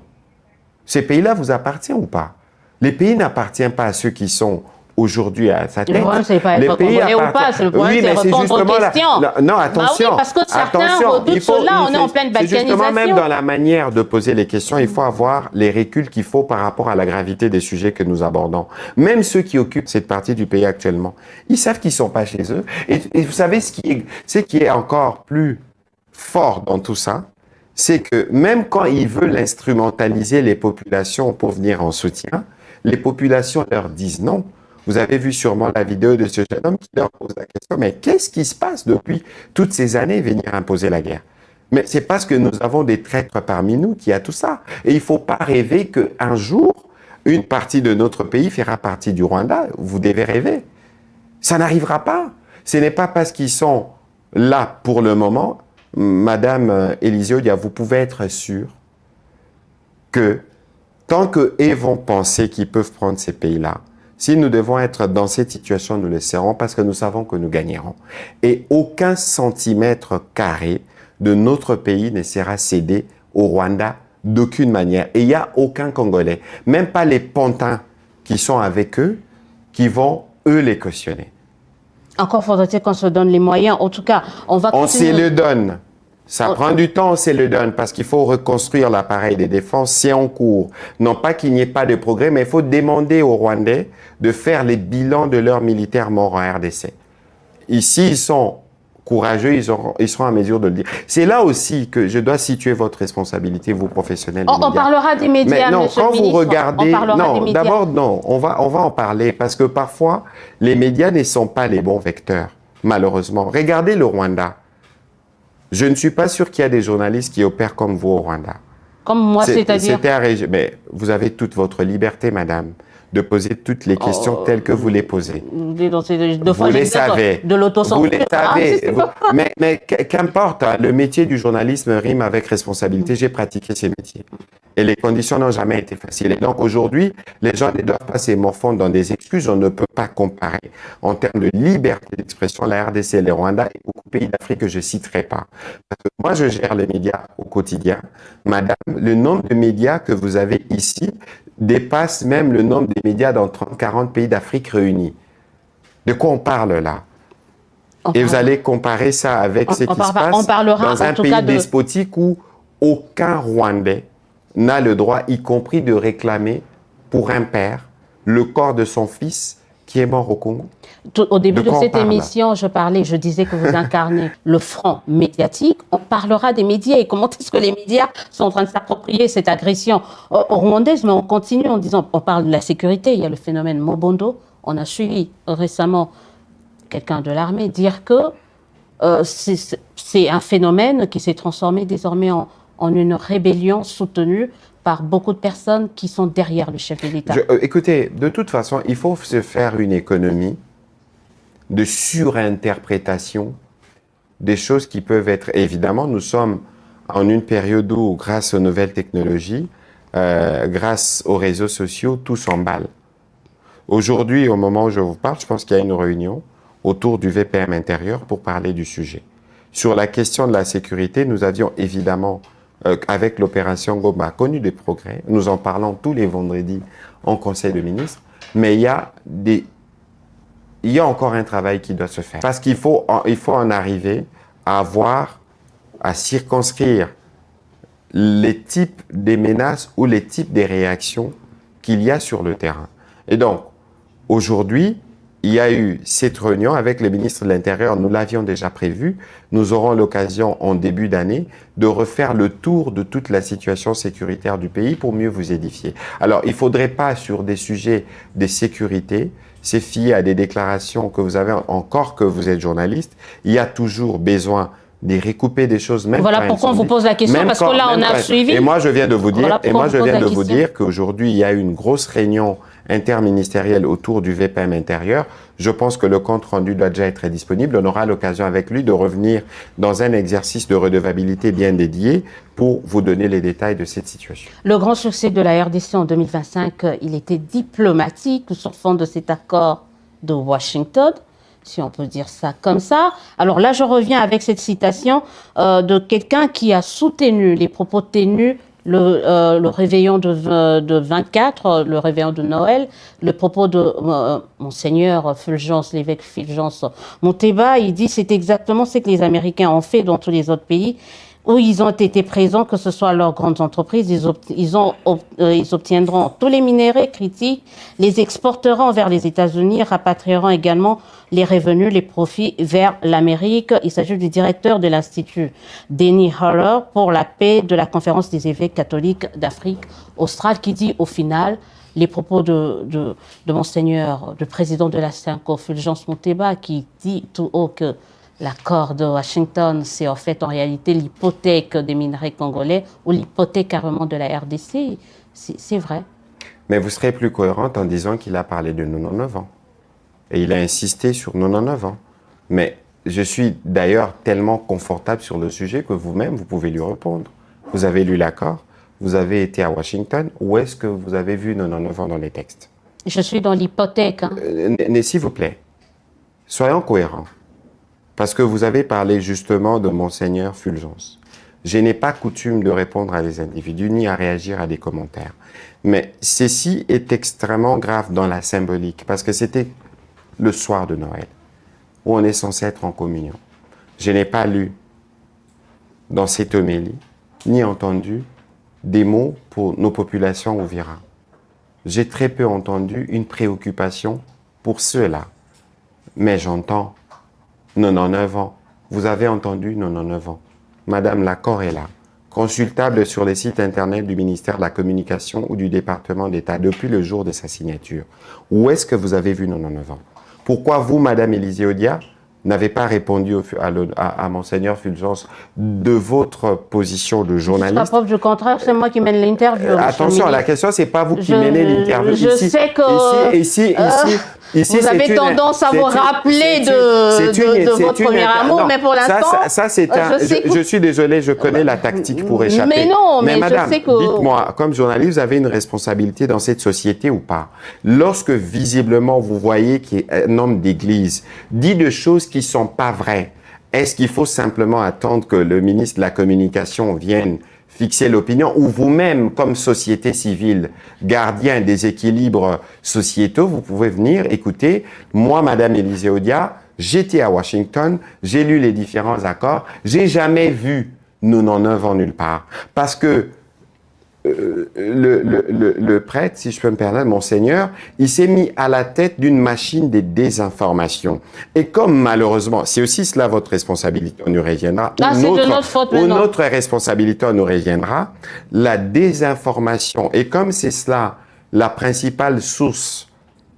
Ces pays-là vous appartiennent ou pas? Les pays n'appartiennent pas à ceux qui sont aujourd'hui à sa tête. Le problème, c'est pas être congolais ou pas. Le problème, c'est répondre aux questions. Non, attention. Bah oui, parce que certains redoutent cela, on est en pleine balkanisation. Justement, même dans la manière de poser les questions, il faut avoir les reculs qu'il faut par rapport à la gravité des sujets que nous abordons. Même ceux qui occupent cette partie du pays actuellement, ils savent qu'ils ne sont pas chez eux. Et vous savez, ce qui est encore plus fort dans tout ça, c'est que même quand ils veulent instrumentaliser les populations pour venir en soutien, les populations leur disent non. Vous avez vu sûrement la vidéo de ce jeune homme qui leur pose la question, mais qu'est-ce qui se passe depuis toutes ces années venir imposer la guerre? Mais c'est parce que nous avons des traîtres parmi nous qui a tout ça. Et il ne faut pas rêver qu'un jour, une partie de notre pays fera partie du Rwanda. Vous devez rêver. Ça n'arrivera pas. Ce n'est pas parce qu'ils sont là pour le moment. Madame Élisée Odia, vous pouvez être sûr que tant qu'eux vont penser qu'ils peuvent prendre ces pays-là, si nous devons être dans cette situation, nous le serons parce que nous savons que nous gagnerons. Et aucun centimètre carré de notre pays ne sera cédé au Rwanda d'aucune manière. Et il n'y a aucun Congolais, même pas les pantins qui sont avec eux, qui vont, eux, les cautionner. Encore faudrait-il qu'on se donne les moyens. En tout cas, on va continuer. On se le donne. Ça prend du temps, on se le donne, parce qu'il faut reconstruire l'appareil de défense, c'est en cours. Non pas qu'il n'y ait pas de progrès, mais il faut demander aux Rwandais de faire les bilans de leurs militaires morts en RDC. Ici, ils sont courageux, ils seront en mesure de le dire. C'est là aussi que je dois situer votre responsabilité, vous professionnels des médias. On parlera des médias, mais non, monsieur quand le vous ministre, regardez, on parlera des non, médias. d'abord non, on va en parler parce que parfois les médias ne sont pas les bons vecteurs, malheureusement. Regardez le Rwanda. Je ne suis pas sûr qu'il y a des journalistes qui opèrent comme vous au Rwanda. Comme moi, c'est-à-dire... Mais vous avez toute votre liberté, madame, de poser toutes les questions telles que vous les posez. Vous les savez. De l'autocensure. Vous les savez. Mais qu'importe, hein, le métier du journalisme rime avec responsabilité. J'ai pratiqué ces métiers. Et les conditions n'ont jamais été faciles. Et donc aujourd'hui, les gens ne doivent pas s'émorfondre dans des excuses. On ne peut pas comparer. En termes de liberté d'expression, la RDC et le Rwanda et beaucoup de pays d'Afrique que je ne citerai pas. Parce que moi, je gère les médias au quotidien. Madame, le nombre de médias que vous avez ici dépasse même le nombre des médias dans 30-40 pays d'Afrique réunis. De quoi on parle là? Et vous allez comparer ça avec ce qui se passe dans un pays despotique où aucun Rwandais n'a le droit, y compris de réclamer pour un père, le corps de son fils qui est mort au Congo. Au début de cette émission, je disais que vous incarnez le front médiatique. On parlera des médias et comment est-ce que les médias sont en train de s'approprier cette agression rwandaise. Mais on continue en disant, on parle de la sécurité. Il y a le phénomène Mobondo. On a suivi récemment quelqu'un de l'armée dire que c'est un phénomène qui s'est transformé désormais en une rébellion soutenue par beaucoup de personnes qui sont derrière le chef de l'État. Écoutez, de toute façon, il faut se faire une économie de surinterprétation des choses qui peuvent être... Évidemment, nous sommes en une période où, grâce aux nouvelles technologies, grâce aux réseaux sociaux, tout s'emballe. Aujourd'hui, au moment où je vous parle, je pense qu'il y a une réunion autour du VPM intérieur pour parler du sujet. Sur la question de la sécurité, nous avions évidemment, avec l'opération Goma, connu des progrès. Nous en parlons tous les vendredis en Conseil de ministres, mais il y a encore un travail qui doit se faire. Parce qu'il faut en arriver à circonscrire les types des menaces ou les types des réactions qu'il y a sur le terrain. Et donc, aujourd'hui, il y a eu cette réunion avec le ministre de l'Intérieur, nous l'avions déjà prévu. Nous aurons l'occasion en début d'année de refaire le tour de toute la situation sécuritaire du pays pour mieux vous édifier. Alors, il ne faudrait pas, sur des sujets de sécurité, se fier à des déclarations que vous avez, encore que vous êtes journaliste. Il y a toujours besoin de recouper des choses, même voilà pourquoi on vous pose la question, parce que là, on a suivi. Et moi, je viens de vous dire, qu'aujourd'hui, il y a une grosse réunion interministérielle autour du VPM intérieur. Je pense que le compte-rendu doit déjà être disponible. On aura l'occasion avec lui de revenir dans un exercice de redevabilité bien dédié pour vous donner les détails de cette situation. Le grand succès de la RDC en 2025, il était diplomatique sur fond de cet accord de Washington, si on peut dire ça comme ça. Alors là, je reviens avec cette citation de quelqu'un qui a soutenu les propos tenus le réveillon de 24, le réveillon de Noël, le propos de Monseigneur Fulgence, l'évêque Fulgence Monteba. Il dit c'est exactement ce que les Américains ont fait dans tous les autres pays où ils ont été présents, que ce soit leurs grandes entreprises, ils obtiendront tous les minéraux critiques, les exporteront vers les États-Unis, rapatrieront également les revenus, les profits vers l'Amérique. Il s'agit du directeur de l'Institut Denny Haller pour la paix de la Conférence des évêques catholiques d'Afrique australe, qui dit au final les propos de Monseigneur, le président de la CINCO, Fulgence Monteba, qui dit tout haut que l'accord de Washington, c'est en fait en réalité l'hypothèque des minerais congolais ou l'hypothèque carrément de la RDC. C'est vrai. Mais vous serez plus cohérente en disant qu'il a parlé de 99 ans. Et il a insisté sur 99 ans. Mais je suis d'ailleurs tellement confortable sur le sujet que vous-même, vous pouvez lui répondre. Vous avez lu l'accord, vous avez été à Washington. Où est-ce que vous avez vu 99 ans dans les textes? Je suis dans l'hypothèque. Hein. Mais s'il vous plaît, soyons cohérents. Parce que vous avez parlé justement de Monseigneur Fulgence. Je n'ai pas coutume de répondre à des individus ni à réagir à des commentaires. Mais ceci est extrêmement grave dans la symbolique parce que c'était le soir de Noël où on est censé être en communion. Je n'ai pas lu dans cette homélie ni entendu des mots pour nos populations ouviras. J'ai très peu entendu une préoccupation pour ceux-là. Mais j'entends 99 ans Vous avez entendu 99 ans. Madame, l'accord est là. Consultable sur les sites internet du ministère de la Communication ou du département d'État depuis le jour de sa signature. Où est-ce que vous avez vu 99 ans? Pourquoi vous, Madame Élisée Odia, n'avez pas répondu à Monseigneur Fulgence de votre position de journaliste? Jusqu'à preuve du contraire, c'est moi qui mène l'interview. Attention, la question, c'est pas vous qui menez l'interview. Je sais que ici, vous avez tendance à vous rappeler de votre premier amour, mais pour l'instant, je suis désolé, je connais la tactique pour échapper. Mais non, mais madame, je sais que... dites-moi, comme journaliste, vous avez une responsabilité dans cette société ou pas? Lorsque visiblement vous voyez qu'un homme d'église dit des choses qui sont pas vraies, est-ce qu'il faut simplement attendre que le ministre de la Communication vienne fixer l'opinion, ou vous-même, comme société civile, gardien des équilibres sociétaux, vous pouvez venir, écouter, moi, Madame Élisée Odia, j'étais à Washington, j'ai lu les différents accords, j'ai jamais vu 99 ans nulle part. Parce que le prêtre, si je peux me permettre, Monseigneur, il s'est mis à la tête d'une machine de désinformation. Et comme malheureusement, c'est aussi cela votre responsabilité, on nous reviendra. C'est de notre faute maintenant. Notre responsabilité, on nous reviendra. La désinformation. Et comme c'est cela la principale source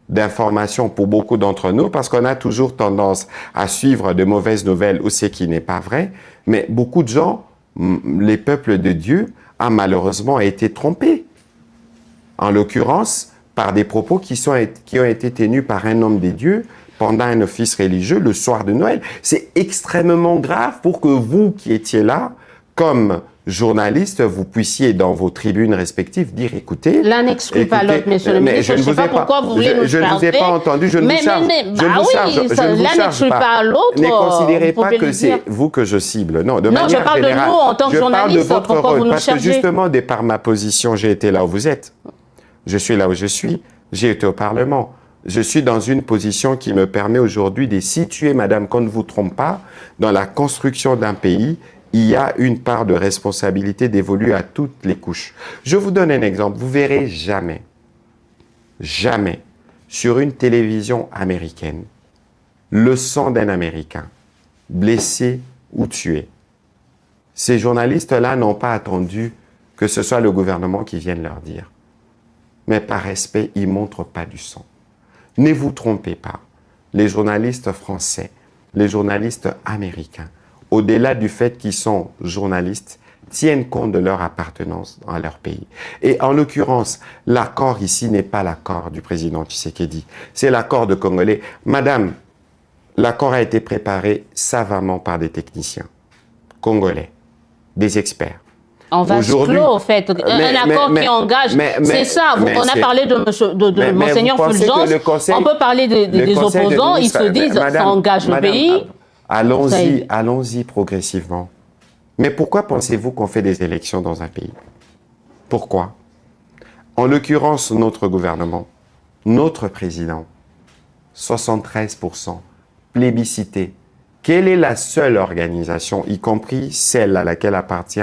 d'information pour beaucoup d'entre nous, parce qu'on a toujours tendance à suivre de mauvaises nouvelles ou ce qui n'est pas vrai, mais beaucoup de gens, les peuples de Dieu, a malheureusement été trompé. En l'occurrence, par des propos qui ont été tenus par un homme des dieux pendant un office religieux le soir de Noël. C'est extrêmement grave pour que vous qui étiez là, comme journaliste, vous puissiez dans vos tribunes respectives dire, écoutez... L'un n'exclut pas l'autre, monsieur le ministre. Je ne sais pas pourquoi vous voulez nous Je ne vous ai pas entendu, je ne vous charge. L'un n'exclut pas l'autre. Ne considérez pas que c'est vous que je cible. Non, de manière je parle générale, de nous en tant que journaliste. Je parle de votre pourquoi rôle, vous nous parce que chargez? justement, de par ma position, j'ai été là où vous êtes. Je suis là où je suis. J'ai été au Parlement. Je suis dans une position qui me permet aujourd'hui de situer, madame, qu'on ne vous trompe pas, dans la construction d'un pays. Il y a une part de responsabilité dévolue à toutes les couches. Je vous donne un exemple. Vous verrez jamais, jamais, sur une télévision américaine, le sang d'un Américain, blessé ou tué. Ces journalistes-là n'ont pas attendu que ce soit le gouvernement qui vienne leur dire. Mais par respect, ils ne montrent pas du sang. Ne vous trompez pas. Les journalistes français, les journalistes américains, au-delà du fait qu'ils sont journalistes, tiennent compte de leur appartenance à leur pays. Et en l'occurrence, l'accord ici n'est pas l'accord du président Tshisekedi, c'est l'accord de Congolais. Madame, l'accord a été préparé savamment par des techniciens congolais, des experts. En vase clos, en fait. Un accord qui engage. C'est ça. On a parlé de Monseigneur Fulgence. On peut parler des opposants. Ils se disent, ça engage le pays. Allons-y progressivement. Mais pourquoi pensez-vous qu'on fait des élections dans un pays? Pourquoi? En l'occurrence, notre gouvernement, notre président, 73%, plébiscité. Quelle est la seule organisation, y compris celle à laquelle appartient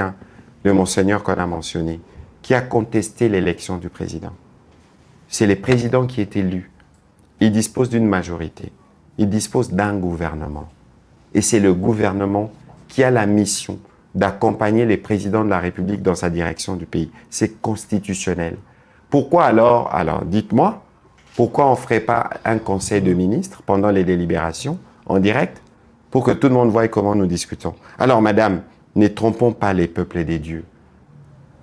le Monseigneur qu'on a mentionné, qui a contesté l'élection du président? C'est le président qui est élu. Il dispose d'une majorité. Il dispose d'un gouvernement. Et c'est le gouvernement qui a la mission d'accompagner les présidents de la République dans sa direction du pays. C'est constitutionnel. Pourquoi alors dites-moi, pourquoi on ne ferait pas un conseil de ministres pendant les délibérations, en direct, pour que tout le monde voie comment nous discutons? Alors, madame, ne trompons pas les peuples des dieux.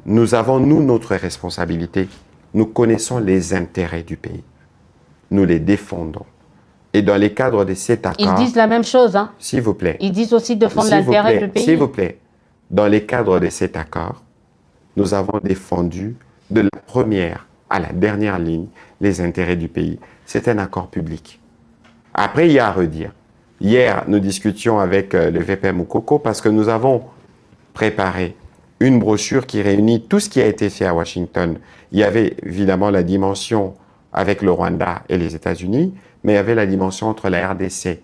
Nous avons, nous, notre responsabilité. Nous connaissons les intérêts du pays. Nous les défendons. Et dans les cadres de cet accord... Ils disent la même chose, hein? S'il vous plaît. Ils disent aussi défendre l'intérêt du pays. S'il vous plaît. Dans les cadres de cet accord, nous avons défendu de la première à la dernière ligne les intérêts du pays. C'est un accord public. Après, il y a à redire. Hier, nous discutions avec le VP Moukoko parce que nous avons préparé une brochure qui réunit tout ce qui a été fait à Washington. Il y avait évidemment la dimension avec le Rwanda et les États-Unis, mais il y avait la dimension entre la RDC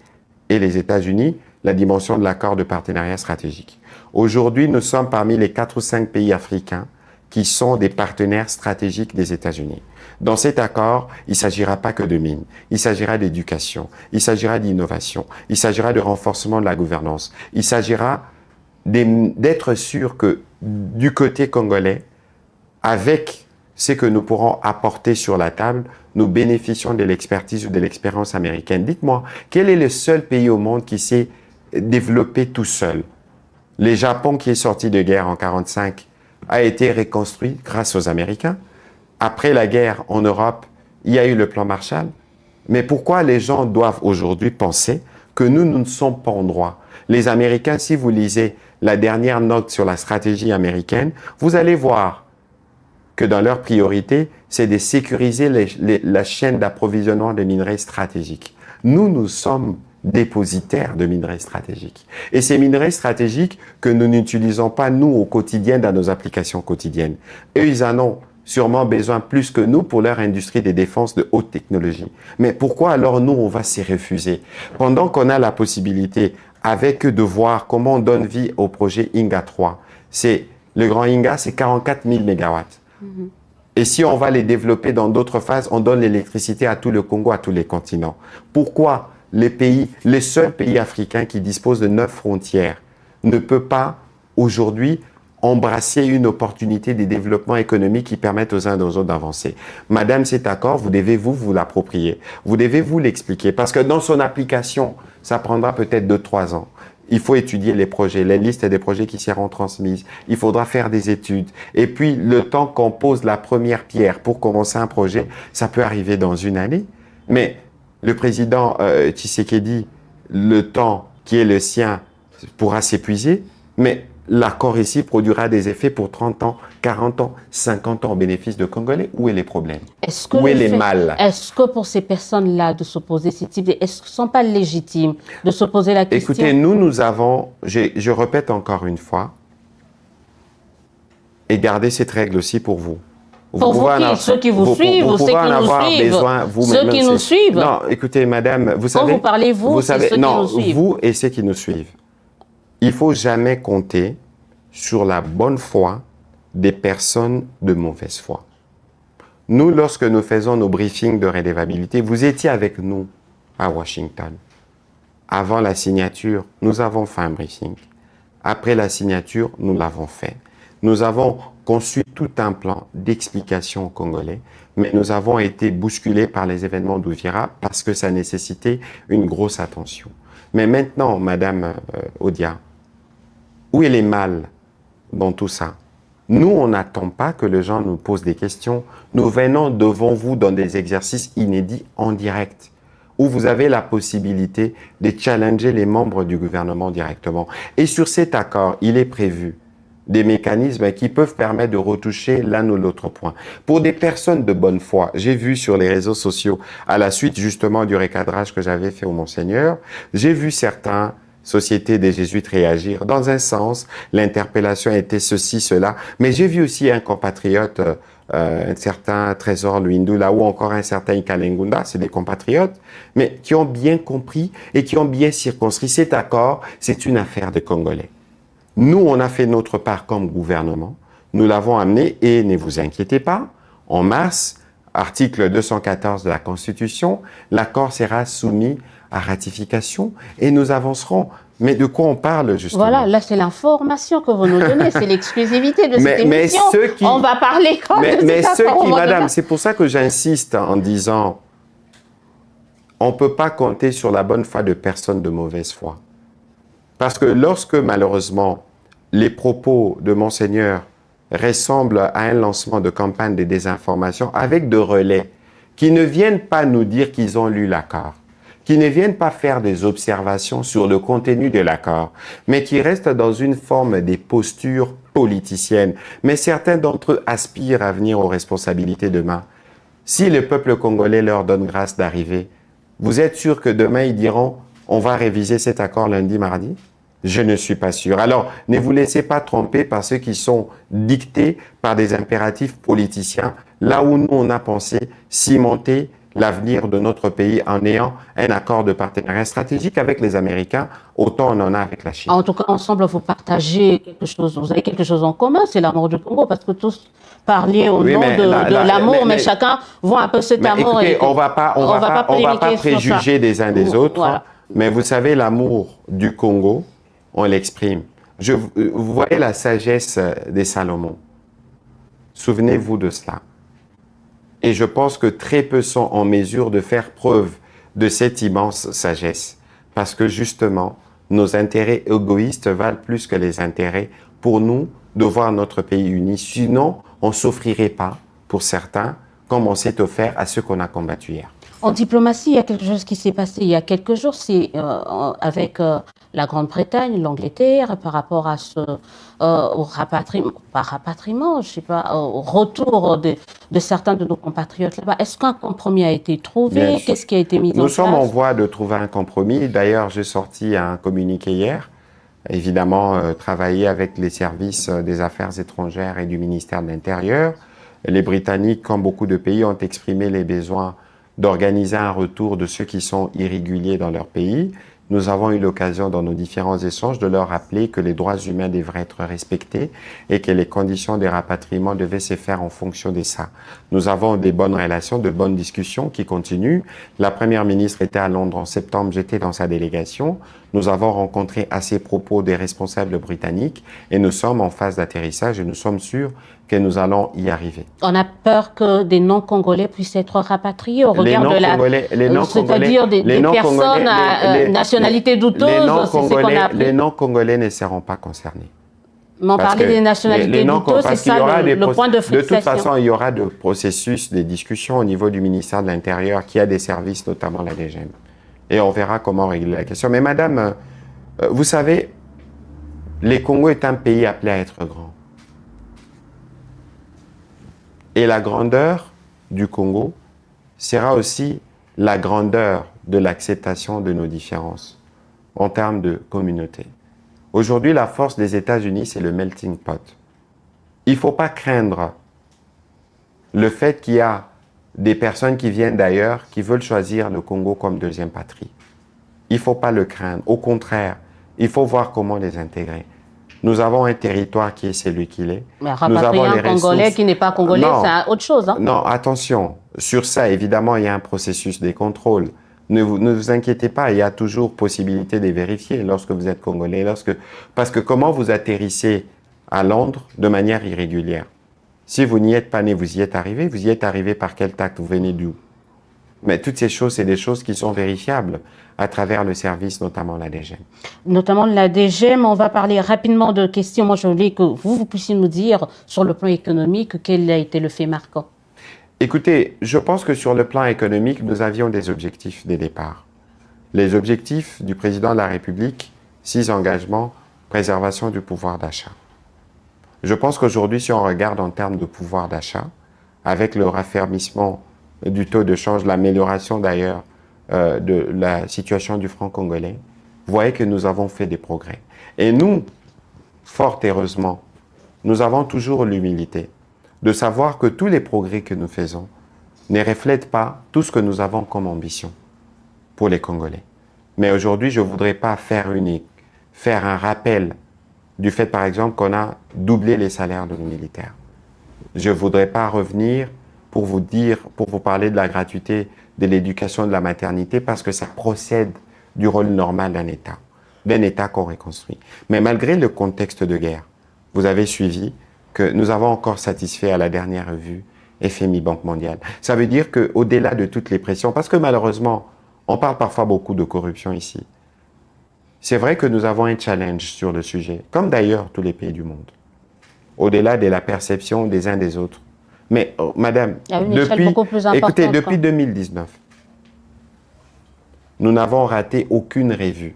et les États-Unis, la dimension de l'accord de partenariat stratégique. Aujourd'hui, nous sommes parmi les 4 ou 5 pays africains qui sont des partenaires stratégiques des États-Unis. Dans cet accord, il ne s'agira pas que de mines, il s'agira d'éducation, il s'agira d'innovation, il s'agira de renforcement de la gouvernance, il s'agira d'être sûr que du côté congolais, avec ce que nous pourrons apporter sur la table, nous bénéficions de l'expertise ou de l'expérience américaine. Dites-moi, quel est le seul pays au monde qui s'est développé tout seul? Le Japon, qui est sorti de guerre en 1945, a été reconstruit grâce aux Américains. Après la guerre en Europe, il y a eu le plan Marshall. Mais pourquoi les gens doivent aujourd'hui penser que nous ne sommes pas en droit? Les Américains, si vous lisez la dernière note sur la stratégie américaine, vous allez voir que dans leur priorité, c'est de sécuriser la chaîne d'approvisionnement de minerais stratégiques. Nous sommes dépositaires de minerais stratégiques. Et ces minerais stratégiques que nous n'utilisons pas, nous, au quotidien, dans nos applications quotidiennes. Eux, ils en ont sûrement besoin plus que nous pour leur industrie de défense de haute technologie. Mais pourquoi alors nous, on va s'y refuser? Pendant qu'on a la possibilité, avec eux, de voir comment on donne vie au projet Inga 3. Le grand Inga, c'est 44 000 mégawatts. Et si on va les développer dans d'autres phases, on donne l'électricité à tout le Congo, à tous les continents. Pourquoi les seuls pays africains qui disposent de 9 frontières ne peuvent pas aujourd'hui embrasser une opportunité de développement économique qui permette aux uns et aux autres d'avancer? Madame, cet accord, vous devez vous l'approprier. Vous devez vous l'expliquer. Parce que dans son application, ça prendra peut-être 2-3 ans. Il faut étudier les projets, les listes des projets qui seront transmises. Il faudra faire des études. Et puis, le temps qu'on pose la première pierre pour commencer un projet, ça peut arriver dans une année. Mais le président Tshisekedi, le temps qui est le sien pourra s'épuiser. Mais l'accord ici produira des effets pour 30 ans, 40 ans, 50 ans au bénéfice de Congolais. Où est les problèmes? Où est les mal? Est-ce que pour ces personnes-là, de s'opposer ce type, est-ce qu'ils ne sont pas légitimes de se poser la question? Écoutez, nous avons, je répète encore une fois, et gardez cette règle aussi pour vous. Pour vous, ceux qui vous suivent, ou ceux qui nous suivent, ceux qui nous suivent. Non, écoutez, madame, vous savez... Quand vous parlez vous, c'est ceux qui nous suivent. Vous et ceux qui nous suivent. Il ne faut jamais compter sur la bonne foi des personnes de mauvaise foi. Nous, lorsque nous faisons nos briefings de redevabilité, vous étiez avec nous à Washington. Avant la signature, nous avons fait un briefing. Après la signature, nous l'avons fait. Nous avons conçu tout un plan d'explication aux Congolais, mais nous avons été bousculés par les événements d'Uvira parce que ça nécessitait une grosse attention. Mais maintenant, Madame Odia, où est les mal dans tout ça? Nous, on n'attend pas que les gens nous posent des questions. Nous venons devant vous dans des exercices inédits en direct, où vous avez la possibilité de challenger les membres du gouvernement directement. Et sur cet accord, il est prévu des mécanismes qui peuvent permettre de retoucher l'un ou l'autre point. Pour des personnes de bonne foi, j'ai vu sur les réseaux sociaux, à la suite justement du recadrage que j'avais fait au Monseigneur, j'ai vu certains sociétés des jésuites réagir. Dans un sens, l'interpellation était ceci, cela, mais j'ai vu aussi un compatriote, un certain Trésor Luindula ou encore un certain Ikalengunda, c'est des compatriotes, mais qui ont bien compris et qui ont bien circonscrit cet accord, c'est une affaire de Congolais. Nous, on a fait notre part comme gouvernement. Nous l'avons amené et ne vous inquiétez pas, en mars, article 214 de la Constitution, l'accord sera soumis à ratification et nous avancerons. Mais de quoi on parle justement? Voilà, là c'est l'information que vous nous donnez, c'est l'exclusivité de cette émission. Mais on va parler quand même. Mais ceux qui, madame, c'est pour ça que j'insiste en disant, on ne peut pas compter sur la bonne foi de personnes de mauvaise foi. Parce que lorsque, malheureusement, les propos de Monseigneur ressemblent à un lancement de campagne de désinformation avec de relais qui ne viennent pas nous dire qu'ils ont lu l'accord, qui ne viennent pas faire des observations sur le contenu de l'accord, mais qui restent dans une forme des postures politiciennes. Mais certains d'entre eux aspirent à venir aux responsabilités demain. Si le peuple congolais leur donne grâce d'arriver, vous êtes sûr que demain ils diront « on va réviser cet accord lundi, mardi » ? Je ne suis pas sûr. Alors, ne vous laissez pas tromper par ceux qui sont dictés par des impératifs politiciens, là où nous, on a pensé cimenter l'avenir de notre pays en ayant un accord de partenariat stratégique avec les Américains, autant on en a avec la Chine. En tout cas, ensemble, vous partagez quelque chose, vous avez quelque chose en commun, c'est l'amour du Congo, parce que tous parlez au nom de l'amour, mais chacun voit un peu cet amour. Écoutez, on va pas préjuger des uns des autres, voilà. Mais vous savez, l'amour du Congo, on l'exprime. Vous voyez la sagesse des Salomon. Souvenez-vous de cela. Et je pense que très peu sont en mesure de faire preuve de cette immense sagesse. Parce que justement, nos intérêts égoïstes valent plus que les intérêts pour nous de voir notre pays uni. Sinon, on ne s'offrirait pas, pour certains, comme on s'est offert à ceux qu'on a combattus hier. En diplomatie, il y a quelque chose qui s'est passé il y a quelques jours, c'est avec la Grande-Bretagne, l'Angleterre, par rapport à au rapatriement, pas rapatriement, je sais pas, au retour de certains de nos compatriotes là-bas. Est-ce qu'un compromis a été trouvé? Qu'est-ce qui a été mis en place? Nous sommes en voie de trouver un compromis. D'ailleurs, j'ai sorti un communiqué hier. Évidemment, travailler avec les services des affaires étrangères et du ministère de l'Intérieur. Les Britanniques, comme beaucoup de pays, ont exprimé les besoins d'organiser un retour de ceux qui sont irréguliers dans leur pays. Nous avons eu l'occasion dans nos différents échanges de leur rappeler que les droits humains devraient être respectés et que les conditions des rapatriements devaient se faire en fonction de ça. Nous avons des bonnes relations, de bonnes discussions qui continuent. La Première ministre était à Londres en septembre, j'étais dans sa délégation. Nous avons rencontré à ces propos des responsables britanniques et nous sommes en phase d'atterrissage et nous sommes sûrs que nous allons y arriver. On a peur que des non-congolais puissent être rapatriés au regard de la... C'est-à-dire des personnes à nationalité douteuse, c'est ce qu'on a appris. Les non-congolais ne seront pas concernés. Mais on parlait des nationalités douteuses, c'est ça le point de fixation. De toute façon, il y aura des processus, des discussions au niveau du ministère de l'Intérieur qui a des services, notamment la DGM. Et on verra comment régler la question. Mais madame, vous savez, le Congo est un pays appelé à être grand. Et la grandeur du Congo sera aussi la grandeur de l'acceptation de nos différences en termes de communauté. Aujourd'hui, la force des États-Unis, c'est le melting pot. Il ne faut pas craindre le fait qu'il y a des personnes qui viennent d'ailleurs, qui veulent choisir le Congo comme deuxième patrie. Il ne faut pas le craindre. Au contraire, il faut voir comment les intégrer. Nous avons un territoire qui est celui qu'il est. Mais rapatrier un Congolais qui n'est pas Congolais, c'est autre chose. Hein? Non, attention. Sur ça, évidemment, il y a un processus de contrôle. Ne vous inquiétez pas, il y a toujours possibilité de vérifier lorsque vous êtes Congolais. Parce que comment vous atterrissez à Londres de manière irrégulière? Si vous n'y êtes pas né, vous y êtes arrivé par quel tact? Vous venez d'où? Mais toutes ces choses, c'est des choses qui sont vérifiables à travers le service, notamment la DGM. Notamment la DGM, on va parler rapidement de questions. Moi, je voulais que vous puissiez nous dire, sur le plan économique, quel a été le fait marquant. Écoutez, je pense que sur le plan économique, nous avions des objectifs dès le départ. Les objectifs du président de la République, 6 engagements, préservation du pouvoir d'achat. Je pense qu'aujourd'hui, si on regarde en termes de pouvoir d'achat, avec le raffermissement du taux de change, l'amélioration d'ailleurs de la situation du franc congolais, vous voyez que nous avons fait des progrès. Et nous, fort heureusement, nous avons toujours l'humilité de savoir que tous les progrès que nous faisons ne reflètent pas tout ce que nous avons comme ambition pour les Congolais. Mais aujourd'hui, je ne voudrais pas faire un rappel du fait, par exemple, qu'on a doublé les salaires de nos militaires. Je ne voudrais pas revenir pour vous parler de la gratuité de l'éducation de la maternité, parce que ça procède du rôle normal d'un État qu'on reconstruit. Mais malgré le contexte de guerre, vous avez suivi que nous avons encore satisfait à la dernière revue FMI Banque mondiale. Ça veut dire qu'au-delà de toutes les pressions, parce que malheureusement, on parle parfois beaucoup de corruption ici, c'est vrai que nous avons un challenge sur le sujet, comme d'ailleurs tous les pays du monde, au-delà de la perception des uns des autres. Mais, madame, depuis 2019, nous n'avons raté aucune revue.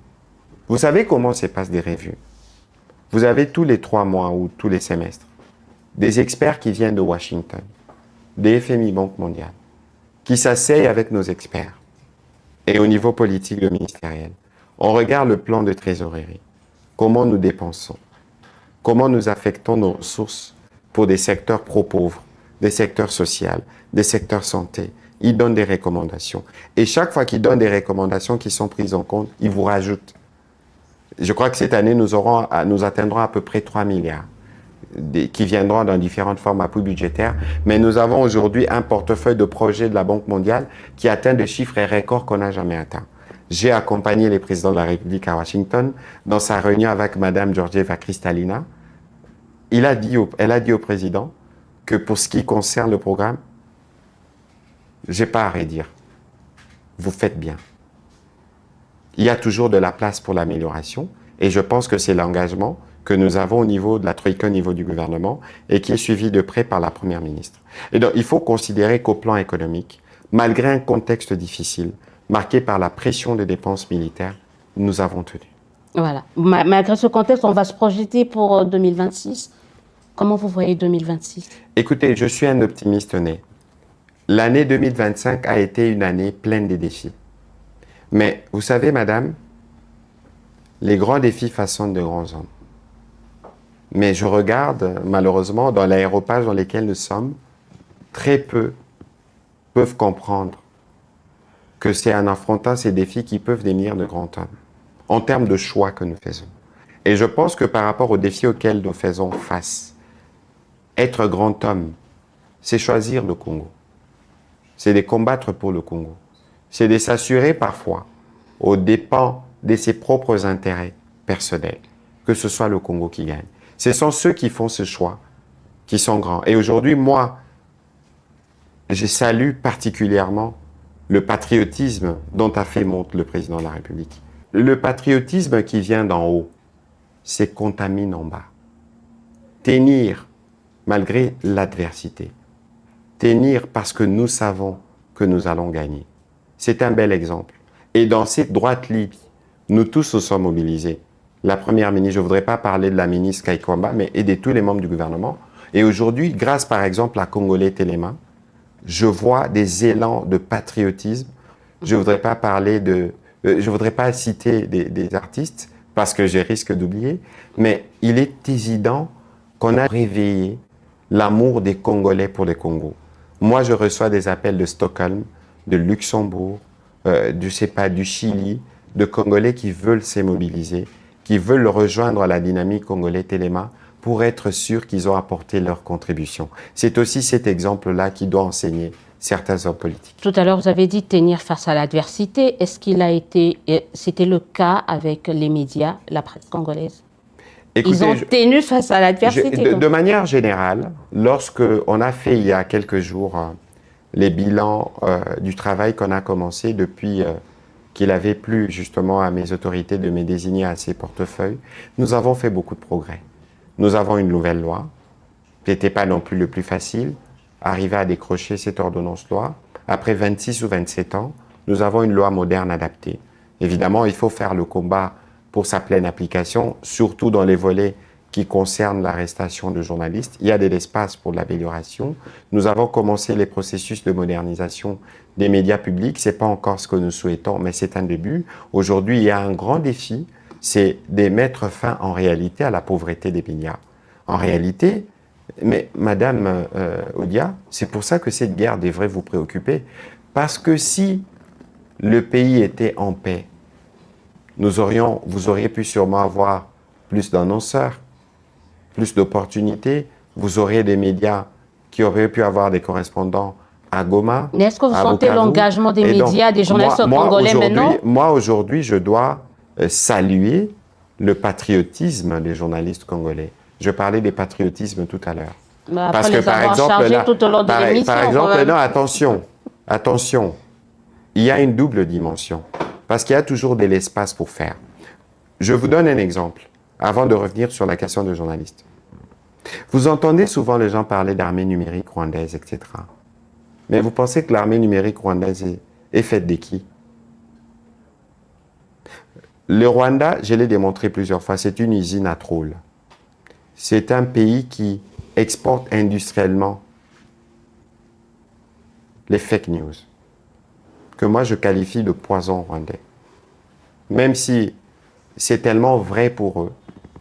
Vous savez comment se passent des revues? Vous avez tous les 3 mois ou tous les semestres des experts qui viennent de Washington, des FMI Banque mondiale, qui s'asseyent avec nos experts. Et au niveau politique, le ministériel, on regarde le plan de trésorerie, comment nous dépensons, comment nous affectons nos ressources pour des secteurs pro-pauvres, des secteurs sociaux, des secteurs santé, il donne des recommandations. Et chaque fois qu'il donne des recommandations qui sont prises en compte, il vous rajoute. Je crois que cette année, nous atteindrons à peu près 3 milliards qui viendront dans différentes formes d'appui budgétaires. Mais nous avons aujourd'hui un portefeuille de projets de la Banque mondiale qui atteint des chiffres et records qu'on n'a jamais atteints. J'ai accompagné les présidents de la République à Washington dans sa réunion avec Mme Georgieva Kristalina. Elle a dit au président que pour ce qui concerne le programme, je n'ai pas à redire. Vous faites bien. Il y a toujours de la place pour l'amélioration et je pense que c'est l'engagement que nous avons au niveau de la Troïka, au niveau du gouvernement et qui est suivi de près par la Première ministre. Et donc, il faut considérer qu'au plan économique, malgré un contexte difficile, marqué par la pression des dépenses militaires, nous avons tenu. Voilà. Malgré ce contexte, on va se projeter pour 2026. Comment vous voyez 2026? Écoutez, je suis un optimiste né. L'année 2025 a été une année pleine de défis. Mais vous savez, madame, les grands défis façonnent de grands hommes. Mais je regarde, malheureusement, dans l'aéropage dans lequel nous sommes, très peu peuvent comprendre que c'est en affrontant ces défis qui peuvent devenir de grands hommes, en termes de choix que nous faisons. Et je pense que par rapport aux défis auxquels nous faisons face, être grand homme, c'est choisir le Congo. C'est de combattre pour le Congo. C'est de s'assurer parfois, aux dépens de ses propres intérêts personnels, que ce soit le Congo qui gagne. Ce sont ceux qui font ce choix, qui sont grands. Et aujourd'hui, moi, je salue particulièrement le patriotisme dont a fait montre le président de la République. Le patriotisme qui vient d'en haut, c'est contamine en bas. Tenir malgré l'adversité. Tenir parce que nous savons que nous allons gagner. C'est un bel exemple. Et dans cette droite ligne, nous tous nous sommes mobilisés. La première ministre, je ne voudrais pas parler de la ministre Kaikwamba, mais et de tous les membres du gouvernement. Et aujourd'hui, grâce par exemple à Congolais Téléma, je vois des élans de patriotisme. Je ne voudrais pas parler je voudrais pas citer des artistes parce que je risque d'oublier, mais il est évident qu'on a réveillé l'amour des Congolais pour le Congo. Moi, je reçois des appels de Stockholm, de Luxembourg, du Chili, de Congolais qui veulent se mobiliser, qui veulent rejoindre la dynamique Congolais Téléma pour être sûrs qu'ils ont apporté leur contribution. C'est aussi cet exemple-là qui doit enseigner certains hommes politiques. Tout à l'heure, vous avez dit tenir face à l'adversité. Est-ce qu'il a été, c'était le cas avec les médias, la presse congolaise? Écoutez, ils ont tenu face à l'adversité. De manière générale, lorsqu'on a fait il y a quelques jours les bilans du travail qu'on a commencé depuis qu'il avait plu justement à mes autorités de me désigner à ces portefeuilles, nous avons fait beaucoup de progrès. Nous avons une nouvelle loi, qui n'était pas non plus le plus facile, arriver à décrocher cette ordonnance-loi. Après 26 ou 27 ans, nous avons une loi moderne adaptée. Évidemment, il faut faire le combat pour sa pleine application, surtout dans les volets qui concernent l'arrestation de journalistes. Il y a de l'espace pour l'amélioration. Nous avons commencé les processus de modernisation des médias publics. Ce n'est pas encore ce que nous souhaitons, mais c'est un début. Aujourd'hui, il y a un grand défi, c'est de mettre fin en réalité à la pauvreté des médias. En réalité, mais Madame Odia, c'est pour ça que cette guerre devrait vous préoccuper. Parce que si le pays était en paix, vous auriez pu sûrement avoir plus d'annonceurs, plus d'opportunités, vous auriez des médias qui auraient pu avoir des correspondants à Goma. Mais est-ce que vous sentez l'engagement des médias, des journalistes congolais maintenant? Moi, aujourd'hui, je dois saluer le patriotisme des journalistes congolais. Je parlais des patriotismes tout à l'heure. Parce que par exemple, là, tout au long de par exemple, non, attention, il y a une double dimension. Parce qu'il y a toujours de l'espace pour faire. Je vous donne un exemple, avant de revenir sur la question de journalistes. Vous entendez souvent les gens parler d'armée numérique rwandaise, etc. Mais vous pensez que l'armée numérique rwandaise est faite de qui? Le Rwanda, je l'ai démontré plusieurs fois, c'est une usine à trolls. C'est un pays qui exporte industriellement les fake news, que moi je qualifie de poison rwandais. Même si c'est tellement vrai pour eux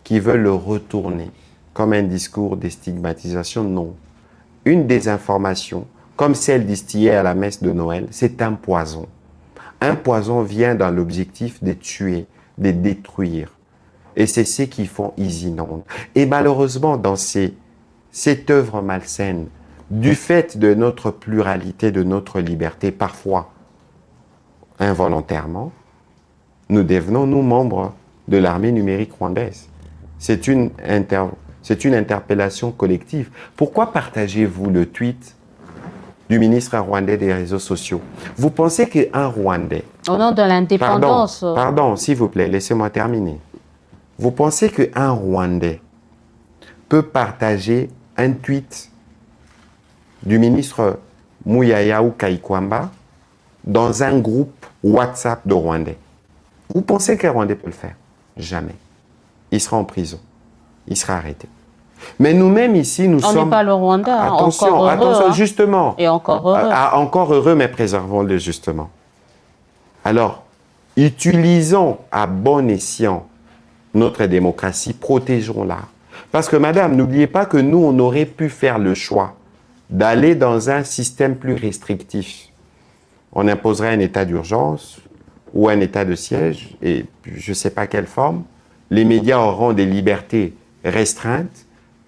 qu'ils veulent le retourner comme un discours de stigmatisation, non. Une désinformation comme celle distillée à la messe de Noël, c'est un poison. Un poison vient dans l'objectif de tuer, de détruire. Et c'est ce qu'ils font, ils inondent. Et malheureusement, dans cette œuvre malsaine, du fait de notre pluralité, de notre liberté, parfois involontairement, nous devenons, nous, membres de l'armée numérique rwandaise. C'est une interpellation collective. Pourquoi partagez-vous le tweet du ministre rwandais des réseaux sociaux? Vous pensez qu'un Rwandais... Au nom de l'indépendance... Pardon, s'il vous plaît, laissez-moi terminer. Vous pensez qu'un Rwandais peut partager un tweet du ministre Muyaya Kaikwamba dans un groupe WhatsApp de Rwandais? Vous pensez qu'un Rwandais peut le faire? Jamais. Il sera en prison. Il sera arrêté. Mais nous-mêmes ici, nous sommes... On n'est pas le Rwanda. Attention, encore heureux, attention, hein. justement. Et encore heureux. Encore heureux, mais préservons-le justement. Alors, utilisons à bon escient notre démocratie, protégeons-la. Parce que, madame, n'oubliez pas que nous, on aurait pu faire le choix d'aller dans un système plus restrictif. On imposerait un état d'urgence ou un état de siège, et je ne sais pas quelle forme. Les médias auront des libertés restreintes.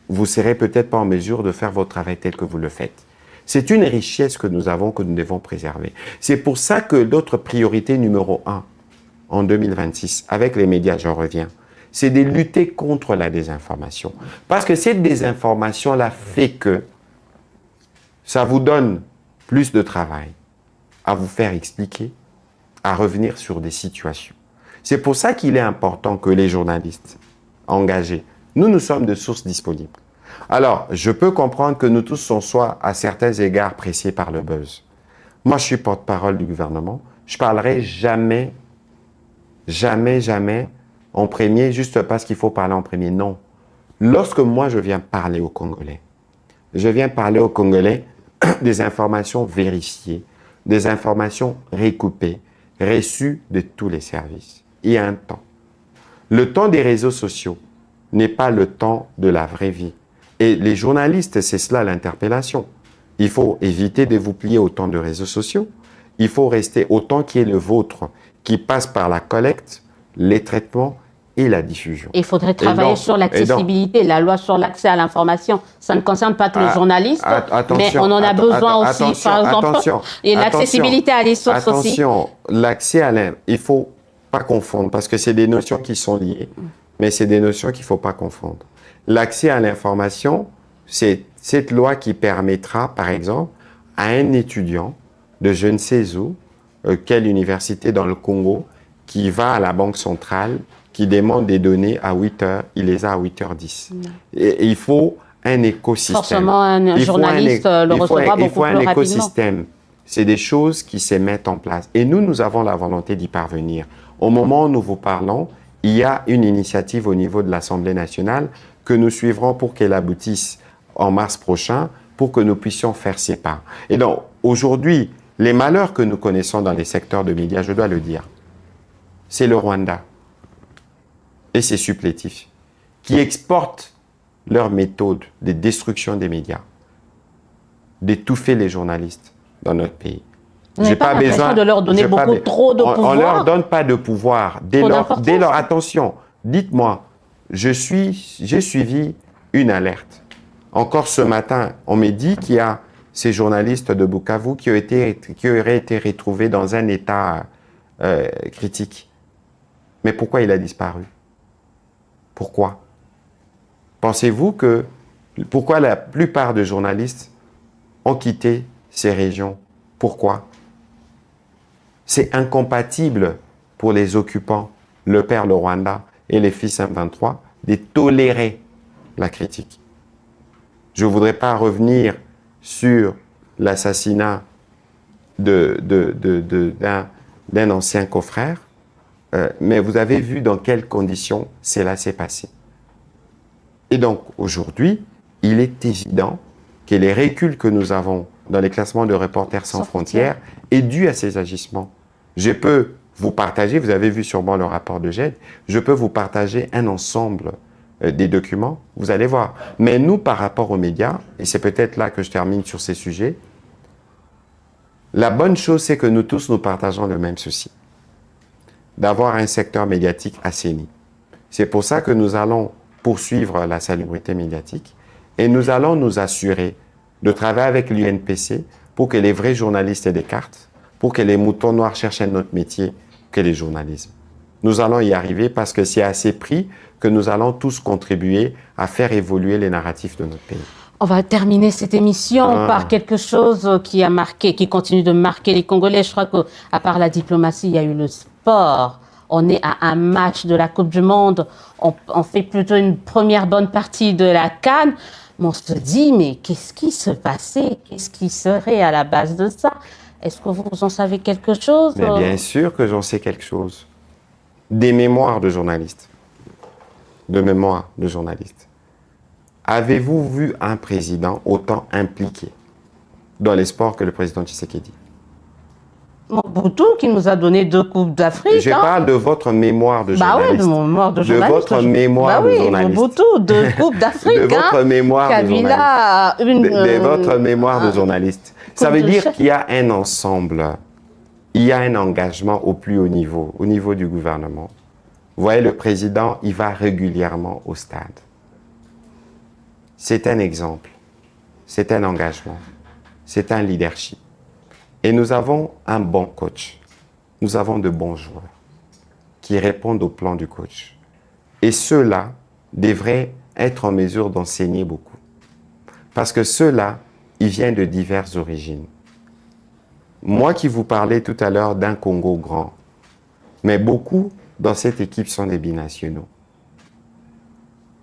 Vous ne serez peut-être pas en mesure de faire votre travail tel que vous le faites. C'est une richesse que nous avons, que nous devons préserver. C'est pour ça que notre priorité numéro 1 en 2026, avec les médias, j'en reviens, c'est de lutter contre la désinformation. Parce que cette désinformation-là fait que ça vous donne plus de travail à vous faire expliquer, à revenir sur des situations. C'est pour ça qu'il est important que les journalistes engagés, nous sommes de sources disponibles. Alors, je peux comprendre que nous tous sommes soit à certains égards pressés par le buzz. Moi, je suis porte-parole du gouvernement. Je parlerai jamais en premier juste parce qu'il faut parler en premier. Non. Lorsque moi, je viens parler aux Congolais, je viens parler aux Congolais des informations vérifiées, des informations recoupées, reçues de tous les services. Il y a un temps. Le temps des réseaux sociaux n'est pas le temps de la vraie vie. Et les journalistes, c'est cela l'interpellation. Il faut éviter de vous plier au temps de réseaux sociaux. Il faut rester au temps qui est le vôtre, qui passe par la collecte, les traitements et la diffusion. Il faudrait travailler sur l'accessibilité, la loi sur l'accès à l'information. Ça ne concerne pas que les journalistes, mais on en a besoin aussi, par exemple. Et l'accessibilité à des sources aussi. Attention, l'accès à l'information, il ne faut pas confondre, parce que c'est des notions qui sont liées, mais c'est des notions qu'il ne faut pas confondre. L'accès à l'information, c'est cette loi qui permettra, par exemple, à un étudiant de je ne sais où, quelle université dans le Congo, qui va à la Banque centrale, qui demande des données à 8 heures, il les a à 8h10. Et il faut un écosystème. Forcément, un journaliste le recevra beaucoup plus rapidement. Il faut un écosystème. C'est des choses qui se mettent en place. Et nous avons la volonté d'y parvenir. Au moment où nous vous parlons, il y a une initiative au niveau de l'Assemblée nationale que nous suivrons pour qu'elle aboutisse en mars prochain, pour que nous puissions faire ces pas. Et donc, aujourd'hui, les malheurs que nous connaissons dans les secteurs de médias, je dois le dire, c'est le Rwanda et ses supplétifs qui exportent leurs méthodes de destruction des médias, d'étouffer les journalistes dans notre pays. Vous n'avez pas besoin de leur donner beaucoup trop de pouvoir. On ne leur donne pas de pouvoir. Dès lors, attention, dites-moi, j'ai suivi une alerte. Encore ce matin, on me dit qu'il y a ces journalistes de Bukavu qui auraient été retrouvés dans un état critique. Mais pourquoi il a disparu? Pourquoi? Pensez-vous que... Pourquoi la plupart des journalistes ont quitté ces régions? Pourquoi? C'est incompatible pour les occupants, le père le Rwanda et les fils M23, de tolérer la critique. Je ne voudrais pas revenir sur l'assassinat d'un ancien confrère, mais vous avez vu dans quelles conditions cela s'est passé. Et donc, aujourd'hui, il est évident que les reculs que nous avons dans les classements de Reporters sans frontières est dû à ces agissements. Je peux vous partager, vous avez vu sûrement le rapport de GED, je peux vous partager un ensemble des documents, vous allez voir. Mais nous, par rapport aux médias, et c'est peut-être là que je termine sur ces sujets, La bonne chose, c'est que nous tous, nous partageons le même souci, d'avoir un secteur médiatique assaini. C'est pour ça que nous allons poursuivre la salubrité médiatique et nous allons nous assurer de travailler avec l'UNPC pour que les vrais journalistes aient des cartes, pour que les moutons noirs cherchent un autre métier que les journalismes. Nous allons y arriver parce que c'est à ces prix que nous allons tous contribuer à faire évoluer les narratifs de notre pays. On va terminer cette émission par quelque chose qui a marqué, qui continue de marquer les Congolais. Je crois qu'à part la diplomatie, il y a eu le sport. On est à un match de la Coupe du Monde. On fait plutôt une première bonne partie de la CAN. Mais on se dit, mais qu'est-ce qui se passait? Qu'est-ce qui serait à la base de ça? Est-ce que vous en savez quelque chose? Mais bien sûr que j'en sais quelque chose. Des mémoires de journalistes. De mémoires de journalistes. Avez-vous vu un président autant impliqué dans les sports que le président Tshisekedi? Mobutu qui nous a donné 2 Coupes d'Afrique. Je parle de votre mémoire de journaliste. Oui, de mon mémoire de journaliste. De votre mémoire de journaliste. Mobutu, 2 Coupes d'Afrique. De votre mémoire de journaliste. De votre mémoire de journaliste. Ça veut dire qu'il y a un ensemble, il y a un engagement au plus haut niveau du gouvernement. Vous voyez, le président, il va régulièrement au stade. C'est un exemple, c'est un engagement, c'est un leadership. Et nous avons un bon coach, nous avons de bons joueurs qui répondent au plan du coach. Et ceux-là devraient être en mesure d'enseigner beaucoup. Parce que ceux-là, ils viennent de diverses origines. Moi qui vous parlais tout à l'heure d'un Congo grand, mais beaucoup dans cette équipe sont des binationaux.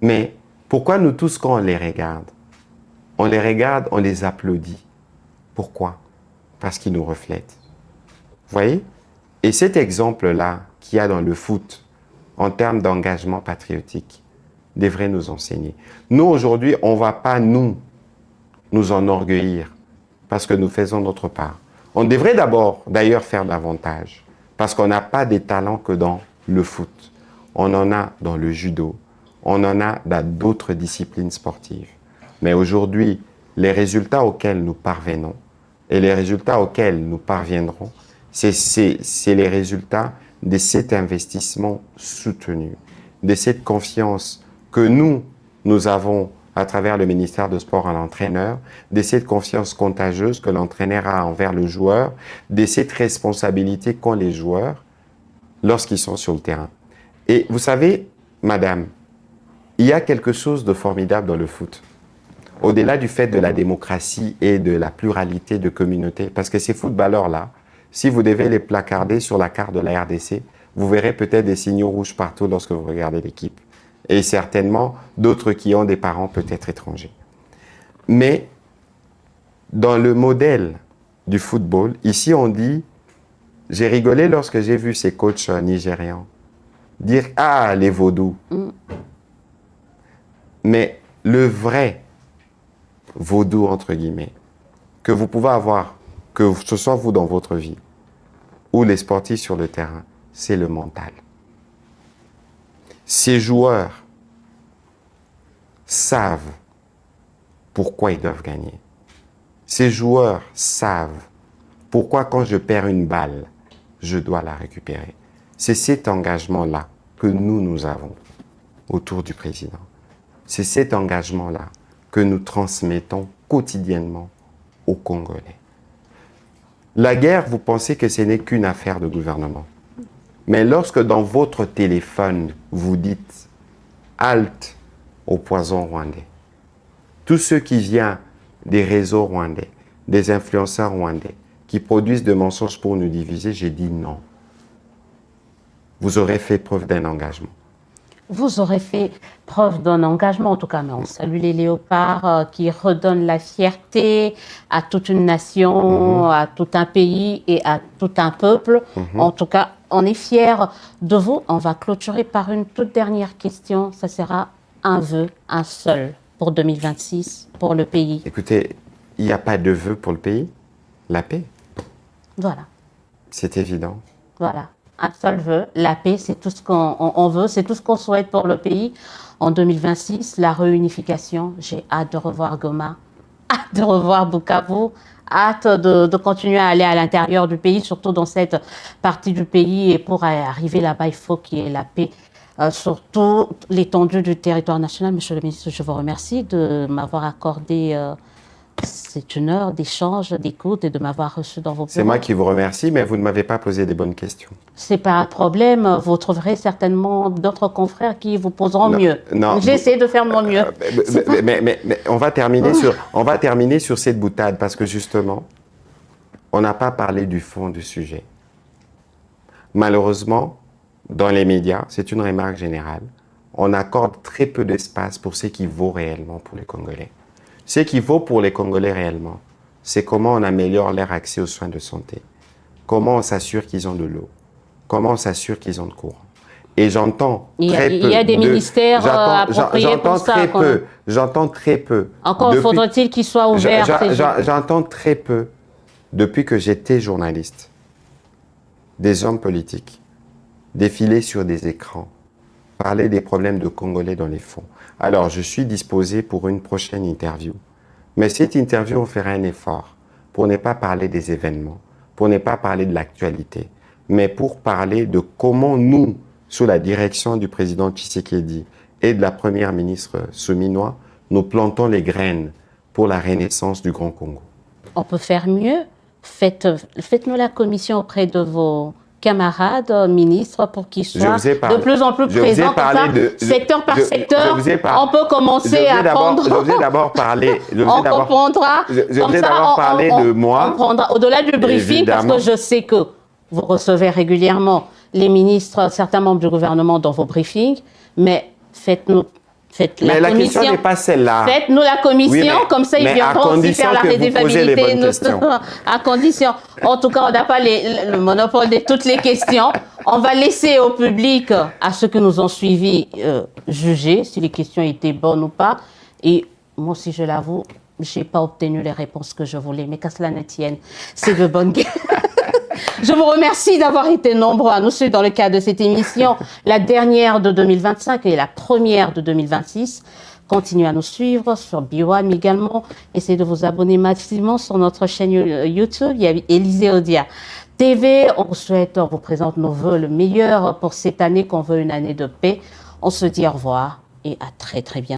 Mais pourquoi nous tous, quand on les regarde, on les applaudit? Pourquoi? Parce qu'ils nous reflètent. Vous voyez? Et cet exemple-là qu'il y a dans le foot, en termes d'engagement patriotique, devrait nous enseigner. Nous, aujourd'hui, on ne va pas nous enorgueillir parce que nous faisons notre part. On devrait d'abord, d'ailleurs, faire davantage parce qu'on n'a pas des talents que dans le foot. On en a dans le judo. On en a dans d'autres disciplines sportives. Mais aujourd'hui, les résultats auxquels nous parvenons et les résultats auxquels nous parviendrons, c'est les résultats de cet investissement soutenu, de cette confiance que nous avons à travers le ministère de Sport à l'entraîneur, de cette confiance contagieuse que l'entraîneur a envers le joueur, de cette responsabilité qu'ont les joueurs lorsqu'ils sont sur le terrain. Et vous savez, madame, il y a quelque chose de formidable dans le foot. Au-delà du fait de la démocratie et de la pluralité de communautés, parce que ces footballeurs-là, si vous devez les placarder sur la carte de la RDC, vous verrez peut-être des signaux rouges partout lorsque vous regardez l'équipe. Et certainement d'autres qui ont des parents peut-être étrangers. Mais dans le modèle du football, ici on dit, j'ai rigolé lorsque j'ai vu ces coachs nigérians dire « Ah, les vaudous ». Mais le vrai vaudou, entre guillemets, que vous pouvez avoir, que ce soit vous dans votre vie, ou les sportifs sur le terrain, c'est le mental. Ces joueurs savent pourquoi ils doivent gagner. Ces joueurs savent pourquoi quand je perds une balle, je dois la récupérer. C'est cet engagement-là que nous avons autour du président. C'est cet engagement-là que nous transmettons quotidiennement aux Congolais. La guerre, vous pensez que ce n'est qu'une affaire de gouvernement. Mais lorsque dans votre téléphone, vous dites « halte au poison rwandais », tous ceux qui viennent des réseaux rwandais, des influenceurs rwandais, qui produisent des mensonges pour nous diviser, j'ai dit non. Vous aurez fait preuve d'un engagement. Vous aurez fait preuve d'un engagement, en tout cas, mais on salue les léopards qui redonnent la fierté à toute une nation, à tout un pays et à tout un peuple. En tout cas, on est fiers de vous. On va clôturer par une toute dernière question. Ça sera un vœu, un seul, pour 2026, pour le pays. Écoutez, il n'y a pas de vœu pour le pays, la paix. Voilà. C'est évident. Voilà. Un seul vœu, la paix, c'est tout ce qu'on veut, c'est tout ce qu'on souhaite pour le pays. En 2026, la réunification, j'ai hâte de revoir Goma, hâte de revoir Bukavu, hâte de continuer à aller à l'intérieur du pays, surtout dans cette partie du pays. Et pour arriver là-bas, il faut qu'il y ait la paix sur toute l'étendue du territoire national. Monsieur le ministre, je vous remercie de m'avoir accordé c'est une heure d'échange, d'écoute et de m'avoir reçu dans vos bureaux. C'est moi qui vous remercie, mais vous ne m'avez pas posé des bonnes questions. C'est pas un problème. Vous trouverez certainement d'autres confrères qui vous poseront mieux. Non, j'essaie de faire mon mieux. Mais on va terminer sur cette boutade parce que justement, on n'a pas parlé du fond du sujet. Malheureusement, dans les médias, c'est une remarque générale, on accorde très peu d'espace pour ce qui vaut réellement pour les Congolais. Ce qui vaut pour les Congolais réellement, c'est comment on améliore leur accès aux soins de santé, comment on s'assure qu'ils ont de l'eau, comment on s'assure qu'ils ont de courant. Et j'entends très peu. Il y a des ministères appropriés pour ça. J'entends très peu. Encore faudrait-il qu'ils soient ouverts. J'entends très peu, depuis que j'étais journaliste, des hommes politiques défiler sur des écrans, parler des problèmes de Congolais dans les fonds. Alors, je suis disposé pour une prochaine interview. Mais cette interview, on fera un effort pour ne pas parler des événements, pour ne pas parler de l'actualité, mais pour parler de comment nous, sous la direction du président Tshisekedi et de la première ministre Souminois, nous plantons les graines pour la renaissance du Grand Congo. On peut faire mieux. Faites-nous la commission auprès de vos camarades ministres pour qu'ils soient de plus en plus présents comme ça, secteur par secteur. On peut commencer à prendre... Je vous ai d'abord parlé... On comprendra. Je vous ai d'abord parlé de moi. On prendra au-delà du briefing, évidemment. Parce que je sais que vous recevez régulièrement les ministres, certains membres du gouvernement dans vos briefings, mais faites-nous... Mais la question n'est pas celle-là. Faites-nous la commission, comme ça ils viendront aussi faire la redevabilité. À condition. En tout cas, on n'a pas le monopole de toutes les questions. On va laisser au public, à ceux que nous ont suivis, juger si les questions étaient bonnes ou pas. Et moi aussi, je l'avoue, je n'ai pas obtenu les réponses que je voulais. Mais qu'à cela ne tienne, c'est de bonne guerre. Je vous remercie d'avoir été nombreux à nous suivre dans le cadre de cette émission, la dernière de 2025 et la première de 2026. Continuez à nous suivre sur B1 également. Essayez de vous abonner massivement sur notre chaîne YouTube. Il y a Élysée Odia TV. On vous présente nos vœux le meilleur pour cette année, qu'on veut une année de paix. On se dit au revoir et à très très bientôt.